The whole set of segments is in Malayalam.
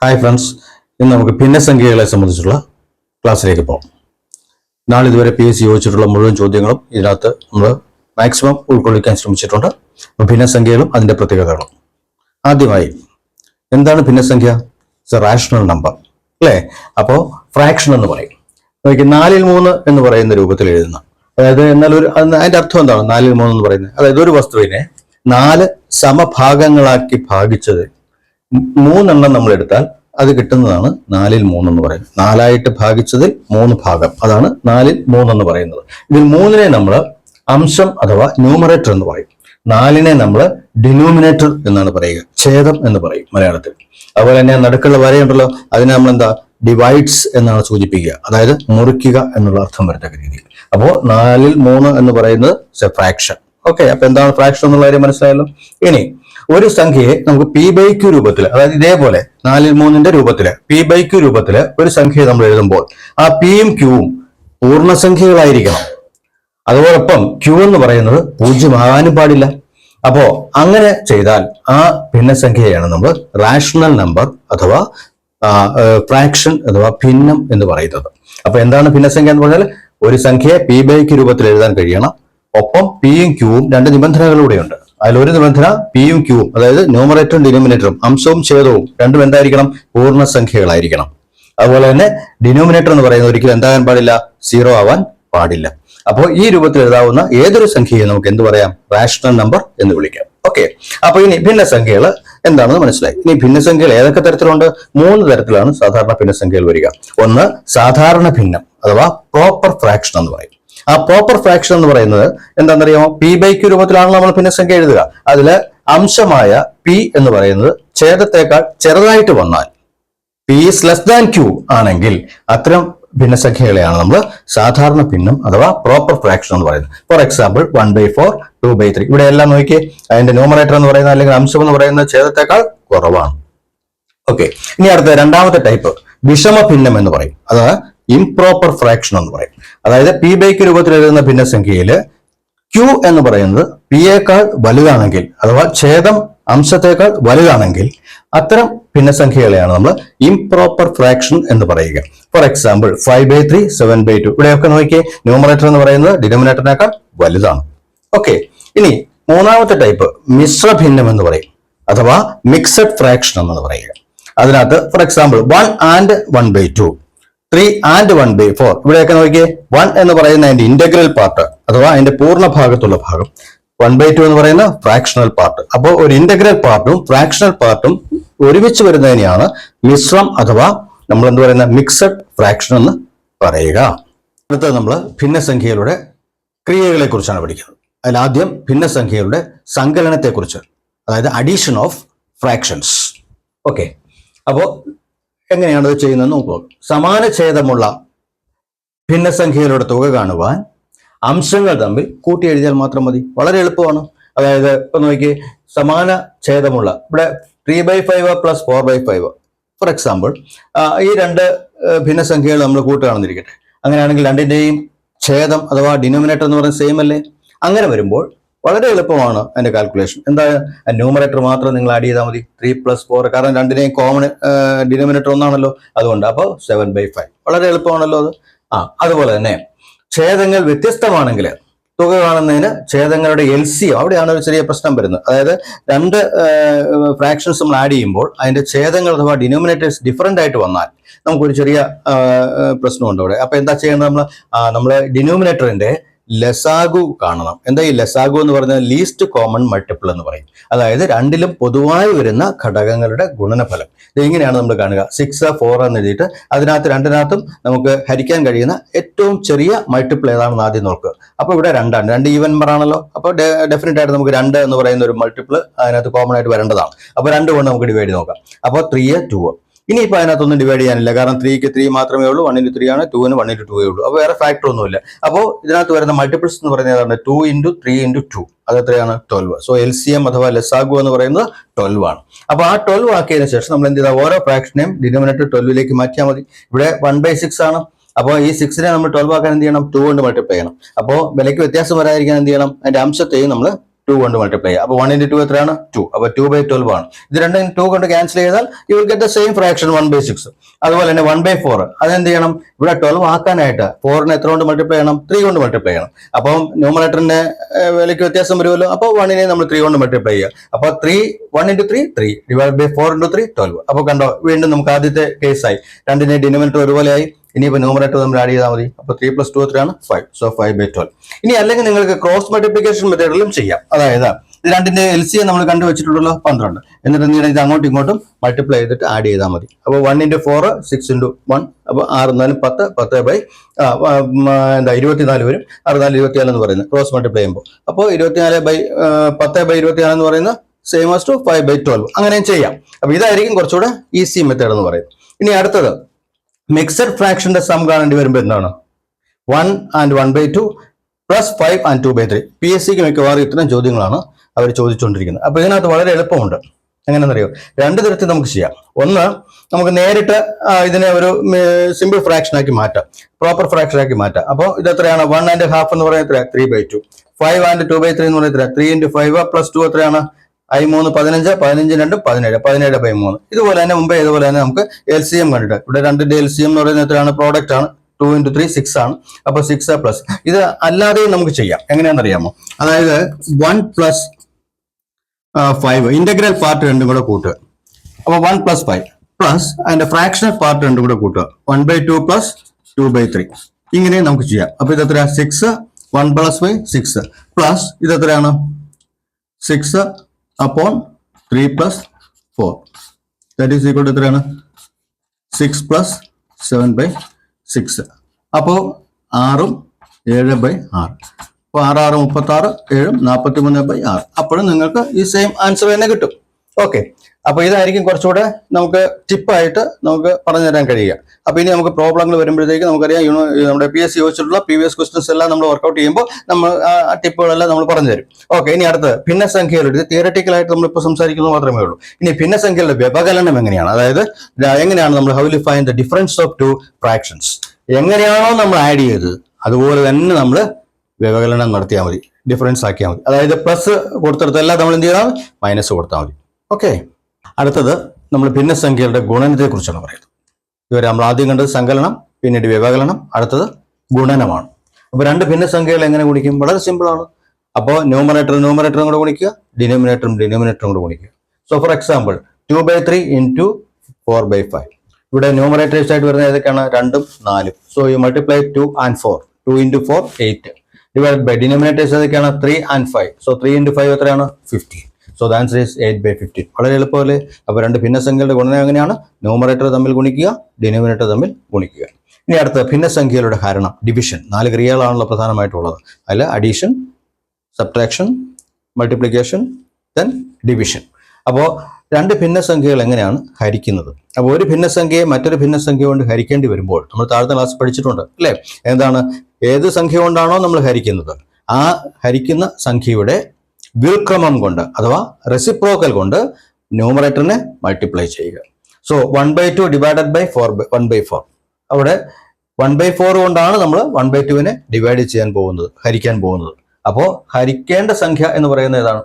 ഹായ് ഫ്രണ്ട്സ്, ഇന്ന് നമുക്ക് ഭിന്നസംഖ്യകളെ സംബന്ധിച്ചുള്ള ക്ലാസ്സിലേക്ക് പോകാം. നാളിതുവരെ PSC ചോദിച്ചിട്ടുള്ള മുഴുവൻ ചോദ്യങ്ങളും ഇതിനകത്ത് നമ്മൾ മാക്സിമം ഉൾക്കൊള്ളിക്കാൻ ശ്രമിച്ചിട്ടുണ്ട്. ഭിന്നസംഖ്യകളും അതിന്റെ പ്രത്യേകതകളും. ആദ്യമായി, എന്താണ് ഭിന്നസംഖ്യ? ഇറ്റ്സ് എ റാഷണൽ നമ്പർ, അല്ലേ? അപ്പോൾ ഫ്രാക്ഷൻ എന്ന് പറയും. 4/3 എന്ന് പറയുന്ന രൂപത്തിൽ എഴുതുന്ന, അതായത് എന്നാൽ അതിന്റെ അർത്ഥം എന്താണ് 4/3 എന്ന് പറയുന്നത്? അതായത് ഒരു വസ്തുവിനെ 4 സമഭാഗങ്ങളാക്കി ഭാഗിച്ചത് 3 നമ്മൾ എടുത്താൽ അത് കിട്ടുന്നതാണ് 4/3 എന്ന് പറയുന്നത്. 4 ഭാഗിച്ചതിൽ 3 ഭാഗം, അതാണ് 4/3 എന്ന് പറയുന്നത്. ഇതിൽ 3 നമ്മൾ അംശം അഥവാ ന്യൂമറേറ്റർ എന്ന് പറയും. 4 നമ്മൾ ഡിനോമിനേറ്റർ എന്നാണ് പറയുക, ഛേദം എന്ന് പറയും മലയാളത്തിൽ. അതുപോലെ തന്നെ നടുക്കുള്ള വരയുണ്ടല്ലോ, അതിനെ നമ്മൾ എന്താ ഡിവൈഡ്സ് എന്നാണ് സൂചിപ്പിക്കുക, അതായത് മുറിക്കുക എന്നുള്ള അർത്ഥം വരത്തക്ക രീതിയിൽ. അപ്പോൾ 4/3 എന്ന് പറയുന്നത് ഫ്രാക്ഷൻ. ഓക്കെ, അപ്പൊ എന്താണ് ഫ്രാക്ഷൻ എന്നുള്ള കാര്യം മനസ്സിലായല്ലോ. ഇനി ഒരു സംഖ്യയെ നമുക്ക് P/Q രൂപത്തിൽ, അതായത് ഇതേപോലെ 4/3 രൂപത്തില് P/Q രൂപത്തില് ഒരു സംഖ്യയെ നമ്മൾ എഴുതുമ്പോൾ ആ Pയും Qവും പൂർണ്ണസംഖ്യകളായിരിക്കണം. അതോടൊപ്പം Q എന്ന് പറയുന്നത് 0 ആകാനും പാടില്ല. അപ്പോ അങ്ങനെ ചെയ്താൽ ആ ഭിന്നസംഖ്യയാണ് നമ്മൾ റാഷണൽ നമ്പർ അഥവാ ഫ്രാക്ഷൻ അഥവാ ഭിന്നം എന്ന് പറയുന്നത്. അപ്പൊ എന്താണ് ഭിന്നസംഖ്യ എന്ന് പറഞ്ഞാൽ ഒരു സംഖ്യയെ P/Q രൂപത്തിൽ എഴുതാൻ കഴിയണം. ഒപ്പം Pയും Qവും 2 നിബന്ധനകളിലൂടെയുണ്ട്. അതിലൊരു നിബന്ധന Pയും Qവും, അതായത് ന്യൂമറേറ്ററും ഡിനോമിനേറ്ററും അംശവും ഛേദവും രണ്ടും എന്തായിരിക്കണം? പൂർണ്ണസംഖ്യകളായിരിക്കണം. അതുപോലെ തന്നെ ഡിനോമിനേറ്റർ എന്ന് പറയുന്നത് ഒരിക്കലും എന്താകാൻ പാടില്ല? 0 ആവാൻ പാടില്ല. അപ്പോൾ ഈ രൂപത്തിൽ എഴുതാവുന്ന ഏതൊരു സംഖ്യയെ നമുക്ക് എന്ത് പറയാം? റാഷണൽ നമ്പർ എന്ന് വിളിക്കാം. ഓക്കെ, അപ്പൊ ഇനി ഭിന്നസംഖ്യകൾ എന്താണെന്ന് മനസ്സിലായി. ഇനി ഭിന്നസംഖ്യകൾ ഏതൊക്കെ തരത്തിലുണ്ട്? 3 തരത്തിലാണ് സാധാരണ ഭിന്നസംഖ്യകൾ വരിക. ഒന്ന് സാധാരണ ഭിന്നം അഥവാ പ്രോപ്പർ ഫ്രാക്ഷൻ എന്ന് പറയും. ആ പ്രോപ്പർ ഫ്രാക്ഷൻ എന്ന് പറയുന്നത് എന്താണെന്നറിയാമോ? P/Q രൂപത്തിലാണ് നമ്മൾ ഭിന്നസംഖ്യ എഴുതുക. അതില് അംശമായ P എന്ന് പറയുന്നത് ഛേദത്തേക്കാൾ ചെറുതായിട്ട് വന്നാൽ, P is less than Q ആണെങ്കിൽ അത്തരം ഭിന്നസംഖ്യകളെയാണ് നമ്മൾ സാധാരണ ഭിന്നം അഥവാ പ്രോപ്പർ ഫ്രാക്ഷൻ എന്ന് പറയുന്നത്. For example 1/4, 2/3. ഇവിടെ എല്ലാം നോക്കിയേ, അതിന്റെ ന്യൂമറേറ്റർ എന്ന് പറയുന്നത് അല്ലെങ്കിൽ അംശം എന്ന് പറയുന്നത് ഛേദത്തേക്കാൾ കുറവാണ്. ഓക്കെ, ഇനി അടുത്ത രണ്ടാമത്തെ ടൈപ്പ് വിഷമ ഭിന്നം എന്ന് പറയും. അത് ഇംപ്രോപ്പർ ഫ്രാക്ഷൻ എന്ന് പറയും. അതായത് P/Q രൂപത്തിൽ എഴുതുന്ന ഭിന്നസംഖ്യയിൽ Q എന്ന് പറയുന്നത് P യേക്കാൾ വലുതാണെങ്കിൽ, അഥവാ ഛേദം അംശത്തേക്കാൾ വലുതാണെങ്കിൽ അത്തരം ഭിന്നസംഖ്യകളെയാണ് നമ്മൾ ഇംപ്രോപ്പർ ഫ്രാക്ഷൻ എന്ന് പറയുക. For example 5/3, 7/2. ഇവിടെയൊക്കെ നോക്കിയേ, ന്യൂമറേറ്റർ എന്ന് പറയുന്നത് ഡിനോമിനേറ്ററിനേക്കാൾ വലുതാണ്. ഓക്കെ, ഇനി മൂന്നാമത്തെ ടൈപ്പ് മിശ്ര ഭിന്നം എന്ന് പറയും, അഥവാ മിക്സഡ് ഫ്രാക്ഷൻ എന്ന് പറയുക. അതിനകത്ത് ഫോർ എക്സാമ്പിൾ 1 and 1/2, 3 and 1/4. ഇവിടെയൊക്കെ നോക്കിയേ, 1 എന്ന് പറയുന്ന അതിന്റെ ഇന്റഗ്രൽ പാർട്ട് അഥവാ അതിന്റെ പൂർണ്ണ ഭാഗത്തുള്ള ഭാഗം, 1/2 എന്ന് പറയുന്ന ഫ്രാക്ഷണൽ പാർട്ട്. അപ്പോൾ ഒരു ഇന്റഗ്രൽ പാർട്ടും ഫ്രാക്ഷണൽ പാർട്ടും ഒരുമിച്ച് വരുന്നതിനെയാണ് മിശ്രം അഥവാ നമ്മൾ എന്ത് പറയുന്ന മിക്സഡ് ഫ്രാക്ഷൻ എന്ന് പറയുക. അടുത്തത് നമ്മൾ ഭിന്നസംഖ്യകളുടെ ക്രിയകളെ കുറിച്ചാണ് പഠിക്കുന്നത്. അതിലാദ്യം ഭിന്നസംഖ്യകളുടെ സങ്കലനത്തെക്കുറിച്ച്, അതായത് അഡീഷൻ ഓഫ് ഫ്രാക്ഷൻസ്. ഓക്കെ, അപ്പോൾ എങ്ങനെയാണ് ഇത് ചെയ്യുന്നത് നോക്കുക. സമാന ഛേദമുള്ള ഭിന്നസംഖ്യകളുടെ തുക കാണുവാൻ അംശങ്ങൾ തമ്മിൽ കൂട്ടി എഴുതിയാൽ മാത്രം മതി. വളരെ എളുപ്പമാണ്. അതായത് ഇപ്പൊ നോക്കിയേ, സമാന ഛേദമുള്ള ഇവിടെ 3/5 + 4/5. ഫോർ എക്സാമ്പിൾ ഈ 2 ഭിന്നസംഖ്യകൾ നമ്മൾ കൂട്ടുകയാണെന്നിരിക്കട്ടെ. അങ്ങനെയാണെങ്കിൽ രണ്ടിന്റെയും ഛേദം അഥവാ ഡിനോമിനേറ്റർ എന്ന് പറയുന്നത് സെയിം അല്ലേ? അങ്ങനെ വരുമ്പോൾ വളരെ എളുപ്പമാണ് അതിന്റെ കാൽക്കുലേഷൻ. എന്താ, ന്യൂമറേറ്റർ മാത്രം നിങ്ങൾ ആഡ് ചെയ്താൽ മതി. 3 + 4, കാരണം രണ്ടിനെയും കോമൺ ഡിനോമിനേറ്റർ ഒന്നാണല്ലോ, അതുകൊണ്ട്. അപ്പോൾ 7/5. വളരെ എളുപ്പമാണല്ലോ അത്. അതുപോലെ തന്നെ ഛേദങ്ങൾ വ്യത്യസ്തമാണെങ്കിൽ തുക കാണുന്നതിന് ഛേദങ്ങളുടെ LCM, അവിടെയാണ് ഒരു ചെറിയ പ്രശ്നം വരുന്നത്. അതായത് 2 ഫ്രാക്ഷൻസ് നമ്മൾ ആഡ് ചെയ്യുമ്പോൾ അതിന്റെ ഛേദങ്ങൾ അഥവാ ഡിനോമിനേറ്റേഴ്സ് ഡിഫറെന്റ് ആയിട്ട് വന്നാൽ നമുക്കൊരു ചെറിയ പ്രശ്നമുണ്ട് അവിടെ. അപ്പൊ എന്താ ചെയ്യേണ്ടത്? നമ്മൾ ഡിനോമിനേറ്ററിന്റെ ലസാഗു കാണണം. എന്താ ഈ ലസാഗു എന്ന് പറയുന്നത്? ലീസ്റ്റ് കോമൺ മൾട്ടിപ്പിൾ എന്ന് പറയും. അതായത് രണ്ടിലും പൊതുവായി വരുന്ന ഘടകങ്ങളുടെ ഗുണനഫലം. ഇത് എങ്ങനെയാണ് നമ്മൾ കാണുക? 6, 4 എന്ന് എഴുതിയിട്ട് അതിനകത്ത് രണ്ടിനകത്തും നമുക്ക് ഹരിക്കാൻ കഴിയുന്ന ഏറ്റവും ചെറിയ മൾട്ടിപ്പിൾ ഏതാണെന്ന് ആദ്യം നോക്കുക. അപ്പോൾ ഇവിടെ 2 ആണ്, 2 ഈവൻ നമ്പർ ആണല്ലോ. അപ്പോൾ ഡെഫിനറ്റ് ആയിട്ട് നമുക്ക് 2 എന്ന് പറയുന്ന ഒരു മൾട്ടിപ്പിൾ അതിനകത്ത് കോമൺ ആയിട്ട് വരേണ്ടതാണ്. അപ്പോൾ 2 കൊണ്ട് നമുക്ക് ഡിവൈഡ് നോക്കാം. അപ്പോൾ 3, 2. ഇനിയിപ്പോൾ അതിനകത്തൊന്നും ഡിവൈഡ് ചെയ്യാനില്ല, കാരണം 3ക്ക് 3 മാത്രമേ ഉള്ളൂ, 1ന് 3 ആണ്, 2ന് 1ന് 2 ഉള്ളൂ. അപ്പോൾ വേറെ ഫാക്ടർ ഒന്നുമില്ല. അപ്പോൾ ഇതിനകത്ത് വരുന്ന മൾട്ടിപ്പിൾസ് എന്ന് പറയുന്നത് 2 × 3 × 2, അത് എത്രയാണ്? 12. സോ LCM അഥവാ ലസാഗു എന്ന് പറയുന്നത് 12 ആണ്. അപ്പോൾ ആ 12 ആക്കിയതിനു ശേഷം നമ്മൾ എന്ത് ചെയ്താൽ ഓരോ ഫ്രാക്ഷനെയും ഡിനോമിനേറ്റർ 12ലേക്ക് മാറ്റിയാൽ മതി. ഇവിടെ 1/6 ആണ്. അപ്പോൾ ഈ 6നെ നമ്മൾ 12 ആക്കാൻ എന്ത് ചെയ്യണം? 2 കൊണ്ട് മൾട്ടിപ്ലൈ ചെയ്യണം. അപ്പോൾ വിലയ്ക്ക് വ്യത്യാസം വരാതിരിക്കാൻ എന്ത് ചെയ്യണം? അതിന്റെ അംശത്തെയും നമ്മൾ 2 കൊണ്ട് മൾട്ടിപ്ലൈ ചെയ്യുക. അപ്പോൾ 1 into 2 എത്രയാണ് 2. അപ്പോൾ 2/12 ആണ്. ഇത് രണ്ടും 2 കൊണ്ട് ക്യാൻസൽ ചെയ്താൽ you will get the same fraction 1/6. അതുപോലെ തന്നെ 1/4 അതെന്ത് ചെയ്യണം, ഇവിടെ 12 ആക്കാനായിട്ട് 4നെ എത്ര കൊണ്ട് മൾട്ടിപ്ലൈ ചെയ്യണം, 3 കൊണ്ട് മൾട്ടിപ്ലൈ ചെയ്യണം. അപ്പം ന്യൂമറേറ്ററിന്റെ വിലയ്ക്ക് വ്യത്യാസം വരുമല്ലോ. അപ്പോൾ 1നെ നമ്മൾ 3 കൊണ്ട് മൾട്ടിപ്ലൈ ചെയ്യുക. അപ്പോൾ 1 into 3 3 divided by 4 into 3 12. അപ്പോൾ കണ്ടോ, വീണ്ടും നമുക്ക് ആദ്യത്തെ കേസായി, രണ്ടിനെ ഡിനോമിനേറ്റർ ഒരുപോലെയായി. ഇനിയിപ്പോൾ ന്യൂമറേറ്റർ നമ്മൾ ആഡ് ചെയ്താൽ മതി. അപ്പോൾ 3 + 2 എത്രയാണ് 5. സോ 5/12. ഇനി അല്ലെങ്കിൽ നിങ്ങൾക്ക് ക്രോസ് മൾട്ടിപ്ലിക്കേഷൻ മെത്തേഡിലും ചെയ്യാം. അതായത് ഇത് രണ്ടിന്റെ LCM നമ്മൾ കണ്ടുവച്ചിട്ടുണ്ടല്ലോ 12. എന്നിട്ട് എന്ത് ചെയ്യണം, ഇത് അങ്ങോട്ടും ഇങ്ങോട്ടും മൾട്ടിപ്ലൈ ചെയ്തിട്ട് ആഡ് ചെയ്താൽ മതി. അപ്പോൾ 1 into 4 6 into 1. അപ്പോൾ 6 4 10 24 വരും. 6 4 24 എന്ന് പറയുന്നത് ക്രോസ് മൾട്ടിപ്ലൈ ചെയ്യുമ്പോൾ. അപ്പോൾ 24/10/24 എന്ന് പറയുന്നത് സെയിം ആസ് ടു 5/12. അങ്ങനെയും ചെയ്യാം. അപ്പോൾ ഇതായിരിക്കും കുറച്ചുകൂടെ ഈസി മെത്തേഡ് എന്ന് പറയുന്നത്. ഇനി അടുത്തത് മിക്സഡ് ഫ്രാക്ഷന്റെ സം കാണേണ്ടി വരുമ്പോൾ എന്താണ്, 1 and 1/2 പ്ലസ് 5 and 2/3. PSCക്ക് മിക്കവാറും ഇത്തരം ചോദ്യങ്ങളാണ് അവർ ചോദിച്ചുകൊണ്ടിരിക്കുന്നത്. അപ്പോൾ ഇതിനകത്ത് വളരെ എളുപ്പമുണ്ട്. എങ്ങനെയെന്നറിയോ, രണ്ട് തരത്തിൽ നമുക്ക് ചെയ്യാം. ഒന്ന്, നമുക്ക് നേരിട്ട് ഇതിനെ ഒരു സിമ്പിൾ ഫ്രാക്ഷൻ ആക്കി മാറ്റാം, പ്രോപ്പർ ഫ്രാക്ഷൻ ആക്കി മാറ്റാം. അപ്പോൾ ഇത് എത്രയാണ്, 1 1/2 എന്ന് പറയുന്നത് 3/2. 5 and 2/3 എന്ന് പറയുന്നത് 3 into 5 plus 2 എത്രയാണ്, 3 15 15 2 17 17/3. ഇതുപോലെ തന്നെ മുമ്പേ ഇതുപോലെ തന്നെ നമുക്ക് LCM കണ്ടിട്ട് ഇവിടെ രണ്ടിന്റെ LCM എന്ന് പറയുന്നത് എത്രയാണ്, പ്രോഡക്റ്റ് ആണ്. 2 into 3 6 ആണ്. അപ്പോൾ 6 പ്ലസ് ഇത് അല്ലാതെയും നമുക്ക് ചെയ്യാം. എങ്ങനെയാണെന്ന് അറിയാമോ, അതായത് 1 + 5 ഇന്റഗ്രൽ പാർട്ട് രണ്ടും കൂടെ കൂട്ടുക. അപ്പോൾ 1 + 5 പ്ലസ് അതിന്റെ ഫ്രാക്ഷണൽ പാർട്ട് രണ്ടും കൂടെ കൂട്ടുക. 1/2 + 2/3. ഇങ്ങനെയും നമുക്ക് ചെയ്യാം. അപ്പോൾ ഇത് എത്രയാണ്, 6 1 + 5 6 പ്ലസ് ഇത് എത്രയാണ്, 6 upon 3 + 4. That is equal to എത്രയാണ്, 6 + 7/6. അപ്പോൾ 6 7/6. അപ്പോൾ 6 6 36 7 43/6. അപ്പോഴും നിങ്ങൾക്ക് ഈ സെയിം ആൻസർ തന്നെ കിട്ടും. ഓക്കെ, അപ്പോൾ ഇതായിരിക്കും കുറച്ചുകൂടെ നമുക്ക് ടിപ്പായിട്ട് നമുക്ക് പറഞ്ഞു തരാൻ കഴിയുക. അപ്പോൾ ഇനി നമുക്ക് പ്രോബ്ലങ്ങൾ വരുമ്പോഴത്തേക്ക് നമുക്കറിയാം, നമ്മുടെ PSC ചോദിച്ചിട്ടുള്ള പ്രീവിയസ് ക്വസ്റ്റൻസ് എല്ലാം നമ്മൾ വർക്കൗട്ട് ചെയ്യുമ്പോൾ നമ്മൾ ആ ടിപ്പുകളെല്ലാം നമ്മൾ പറഞ്ഞു തരും. ഓക്കെ, ഇനി അടുത്ത് ഭിന്നസംഖ്യകളുടെ, ഇത് തിയററ്റിക്കലായിട്ട് നമ്മളിപ്പോൾ സംസാരിക്കുന്നത് മാത്രമേ ഉള്ളൂ. ഇനി ഭിന്നസംഖ്യകളുടെ വ്യവകലനം എങ്ങനെയാണ്, അതായത് എങ്ങനെയാണ് നമ്മൾ how will find the difference of two fractions, എങ്ങനെയാണോ നമ്മൾ ആഡ് ചെയ്തത് അതുപോലെ തന്നെ നമ്മൾ വ്യവകലനം നടത്തിയാൽ മതി, ഡിഫറൻസ് ആക്കിയാൽ മതി. അതായത് പ്ലസ് കൊടുത്തിടത്തെല്ലാം നമ്മൾ എന്ത് ചെയ്താൽ മൈനസ് കൊടുത്താൽ മതി. ഓക്കെ, അടുത്തത് നമ്മൾ ഭിന്നസംഖ്യകളുടെ ഗുണനത്തെ കുറിച്ചാണ് പറയുന്നത്. ഇതുവരെ നമ്മൾ ആദ്യം കണ്ടത് സങ്കലനം, പിന്നീട് വ്യവകലനം, അടുത്തത് ഗുണനമാണ്. അപ്പോൾ രണ്ട് ഭിന്നസംഖ്യകൾ എങ്ങനെ ഗുണിക്കും, വളരെ സിമ്പിൾ ആണ്. അപ്പോൾ ന്യൂമറേറ്ററും കൂടെ ഗുണിക്കുക, ഡിനോമിനേറ്ററും കൂടെ ഗുണിക്കുക. So for example 2/3 into 4/5. ഇവിടെ ന്യൂമറേറ്റേഴ്സ് ആയിട്ട് വരുന്നത് ഏതൊക്കെയാണ്, 2ഉം 4ഉം. So you multiply 2 and 4. 2 into 4 8. Divide by denominators ഏതൊക്കെയാണ്, 3 and 5. സോ 3 into 5 എത്രയാണ്, 15. So the answer is 8/15. വളരെ എളുപ്പമല്ലേ. അപ്പോൾ രണ്ട് ഭിന്നസംഖ്യകളുടെ ഗുണനം എങ്ങനെയാണ്, ന്യൂമറേറ്റർ തമ്മിൽ ഗുണിക്കുക, ഡിനോമിനേറ്റർ തമ്മിൽ ഗുണിക്കുക. ഇനി അടുത്ത ഭിന്നസംഖ്യകളുടെ ഹരണം, ഡിവിഷൻ. 4 ക്രിയകളാണല്ലോ പ്രധാനമായിട്ടുള്ളത്. അതിൽ addition, subtraction, multiplication, then division. അപ്പോൾ രണ്ട് ഭിന്നസംഖ്യകൾ എങ്ങനെയാണ് ഹരിക്കുന്നത്. അപ്പോൾ ഒരു ഭിന്നസംഖ്യയെ മറ്റൊരു ഭിന്നസംഖ്യ കൊണ്ട് ഹരിക്കേണ്ടി വരുമ്പോൾ നമ്മൾ താഴത്തെ ക്ലാസ് പഠിച്ചിട്ടുണ്ട് അല്ലേ, എന്താണ്, ഏത് സംഖ്യ കൊണ്ടാണോ നമ്മൾ ഹരിക്കുന്നത് ആ ഹരിക്കുന്ന സംഖ്യയുടെ വ്യുൽക്രമം കൊണ്ട് അഥവാ റെസിപ്രോക്കൽ കൊണ്ട് ന്യൂമറേറ്ററിനെ മൾട്ടിപ്ലൈ ചെയ്യുക. So 1/2 divided by 1/4. അവിടെ 1/4 കൊണ്ടാണ് നമ്മൾ 1/2നെ ഡിവൈഡ് ചെയ്യാൻ പോകുന്നത്, ഹരിക്കാൻ പോകുന്നത്. അപ്പോൾ ഹരിക്കേണ്ട സംഖ്യ എന്ന് പറയുന്നത് ഏതാണ്,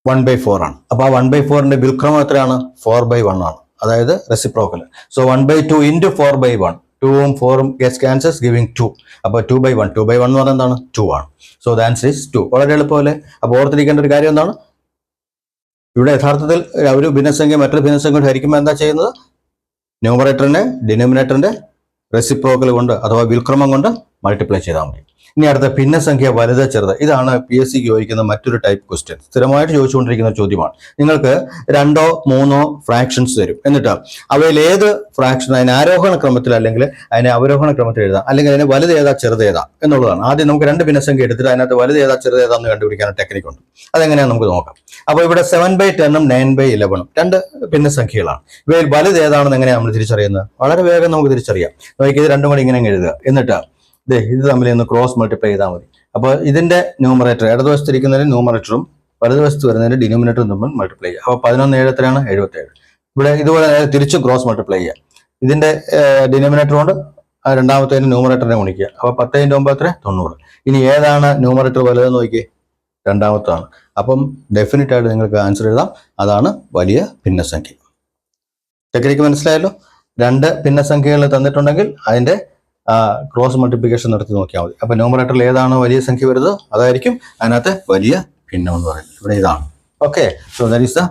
1/4 ആണ്. അപ്പോൾ ആ 1/4ന്റെ വ്യുൽക്രമം എത്രയാണ്, 4/1 ആണ്, അതായത് റെസിപ്രോക്കൽ. So 1/2 into 4/1. 2ഉം 4ഉം ഗെറ്റ്സ് ക്യാൻസൽസ് ഗിവിംഗ് 2. അപ്പോൾ 2/1 എന്ന് പറയുന്നത് എന്താണ്, 2 ആണ്. So the answer is 2. വളരെ എളുപ്പമല്ലേ. അപ്പോൾ ഓർത്തിരിക്കേണ്ട ഒരു കാര്യം എന്താണ്, ഇവിടെ യഥാർത്ഥത്തിൽ ഒരു ഭിന്നസംഖ്യ മറ്റൊരു ഭിന്നസംഖ്യ ഹരിക്കുമ്പോൾ എന്താ ചെയ്യുന്നത്, ന്യൂമറേറ്ററിനെ ഡിനോമിനേറ്ററിന്റെ റെസിപ്രോക്കൽ കൊണ്ട് അഥവാ വ്യുൽക്രമം കൊണ്ട് മൾട്ടിപ്ലൈ ചെയ്താൽ മതി. ഇനി അടുത്ത ഭിന്നസംഖ്യ വലുത് ചെറുത്. ഇതാണ് PSCക്ക് ചോദിക്കുന്ന മറ്റൊരു ടൈപ്പ് ക്വസ്റ്റ്യൻ, സ്ഥിരമായിട്ട് ചോദിച്ചുകൊണ്ടിരിക്കുന്ന ചോദ്യമാണ്. നിങ്ങൾക്ക് 2 3 ഫ്രാക്ഷൻസ് തരും, എന്നിട്ട് അവയിൽ ഏത് ഫ്രാക്ഷൻ അതിന് ആരോഹണ ക്രമത്തിൽ അല്ലെങ്കിൽ അതിനെ അവരോഹണ ക്രമത്തിൽ എഴുതാം, അല്ലെങ്കിൽ അതിന് വലുത് ഏതാ ചെറുത് ഏതാ എന്നുള്ളതാണ്. ആദ്യം നമുക്ക് രണ്ട് ഭിന്നസംഖ്യ എടുത്തിട്ട് അതിനകത്ത് വലുത് ഏതാ ചെറുത് ഏതാന്ന് കണ്ടുപിടിക്കാൻ ടെക്നിക്ക് ഉണ്ട്. അതെങ്ങനെയാണ് നമുക്ക് നോക്കാം. അപ്പോൾ ഇവിടെ 7/10 9/11 രണ്ട് ഭിന്നസംഖ്യകളാണ്. ഇവയിൽ വലുത് ഏതാണെന്ന് എങ്ങനെയാണ് നമ്മൾ തിരിച്ചറിയുന്നത്, വളരെ വേഗം നമുക്ക് തിരിച്ചറിയാം. നോക്കി ഇത് രണ്ടും കൂടി ഇങ്ങനെ എഴുതുക, എന്നിട്ട് ഇത് തമ്മിൽ ഒന്ന് ക്രോസ് മൾട്ടിപ്ലൈ ചെയ്താൽ മതി. അപ്പോൾ ഇതിന്റെ ന്യൂമറേറ്റർ ഇടതുവശത്തിരിക്കുന്നതിന് ന്യൂമറേറ്ററും വലതുവശത്ത് വരുന്നതിന്റെ ഡിനോമിനേറ്ററും തമ്മിൽ മൾട്ടിപ്ലൈ ചെയ്യുക. അപ്പോൾ 11 7 എത്രയാണ്, 77. ഇവിടെ ഇതുപോലെ തിരിച്ചും ക്രോസ് മൾട്ടിപ്ലൈ ചെയ്യുക. ഇതിന്റെ ഡിനോമിനേറ്റർ കൊണ്ട് രണ്ടാമത്തേതിന് ന്യൂമറേറ്ററിനെ ഗുണിക്കുക. അപ്പോൾ 10 × 9 എത്ര, 90. ഇനി ഏതാണ് ന്യൂമറേറ്റർ വലുതെന്ന് നോക്കിയേ, രണ്ടാമത്തതാണ്. അപ്പം ഡെഫിനറ്റ് ആയിട്ട് നിങ്ങൾക്ക് ആൻസർ എഴുതാം, അതാണ് വലിയ ഭിന്നസംഖ്യ. ടെക്നിക്ക് മനസ്സിലായല്ലോ. രണ്ട് ഭിന്നസംഖ്യകൾ തന്നിട്ടുണ്ടെങ്കിൽ അതിന്റെ ക്രോസ് മൾട്ടിപ്ലിക്കേഷൻ നടത്തി നോക്കിയാൽ മതി. അപ്പൊ ന്യൂമറേറ്ററിൽ ഏതാണോ വലിയ സംഖ്യ വരുന്നത് അതായിരിക്കും അതിനകത്ത് വലിയ ഭിന്നം എന്ന് പറയുന്നത്. ഇവിടെ ഇതാണ്. Okay, so that is the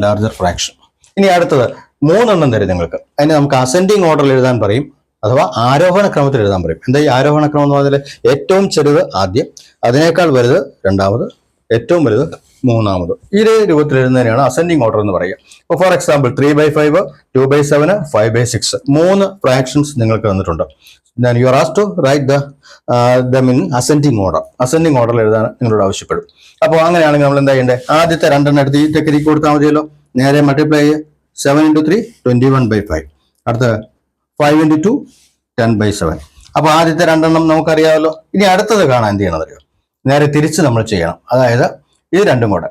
larger fraction. ഇനി അടുത്തത് 3 തരും നിങ്ങൾക്ക്. അതിന് നമുക്ക് അസെൻഡിങ് ഓർഡറിൽ എഴുതാൻ പറയും, അഥവാ ആരോഹണ ക്രമത്തിൽ എഴുതാൻ പറയും. എന്താ ഈ ആരോഹണ ക്രമം എന്ന് പറഞ്ഞാൽ ഏറ്റവും ചെറുത് ആദ്യം, അതിനേക്കാൾ വലുത് രണ്ടാമത്, ഏറ്റവും വലുത് മൂന്നാമത്. ഈ രൂപത്തിൽ എഴുതുന്നതിനാണ് അസെൻഡിങ് ഓർഡർ എന്ന് പറയുക. ഇപ്പോൾ ഫോർ എക്സാമ്പിൾ 3/5, 2/7, 5/6 3 ഫ്രാക്ഷൻസ് നിങ്ങൾക്ക് തന്നിട്ടുണ്ട്. then you are asked to write them in ascending order. ascending order എഴുതാൻ നിങ്ങളോട് ആവശ്യപ്പെടും. അപ്പോൾ അങ്ങനെയാണെങ്കിൽ നമ്മൾ എന്താ ചെയ്യേണ്ടത്? ആദ്യത്തെ 2 എടുത്ത് ഈ ടെക്നിക്ക് കൊടുത്താൽ മതിയല്ലോ. നേരെ മൾട്ടിപ്ലൈ ചെയ്യുക. 7 × 3 21/5. അടുത്ത 5 × 2 10/7. അപ്പോൾ ആദ്യത്തെ 2 നമുക്കറിയാമല്ലോ. ഇനി അടുത്തത് കാണാൻ എന്ത് ചെയ്യണം അറിയോ? നേരെ തിരിച്ച് നമ്മൾ ചെയ്യണം. അതായത് ഇത് രണ്ടും കൂടെ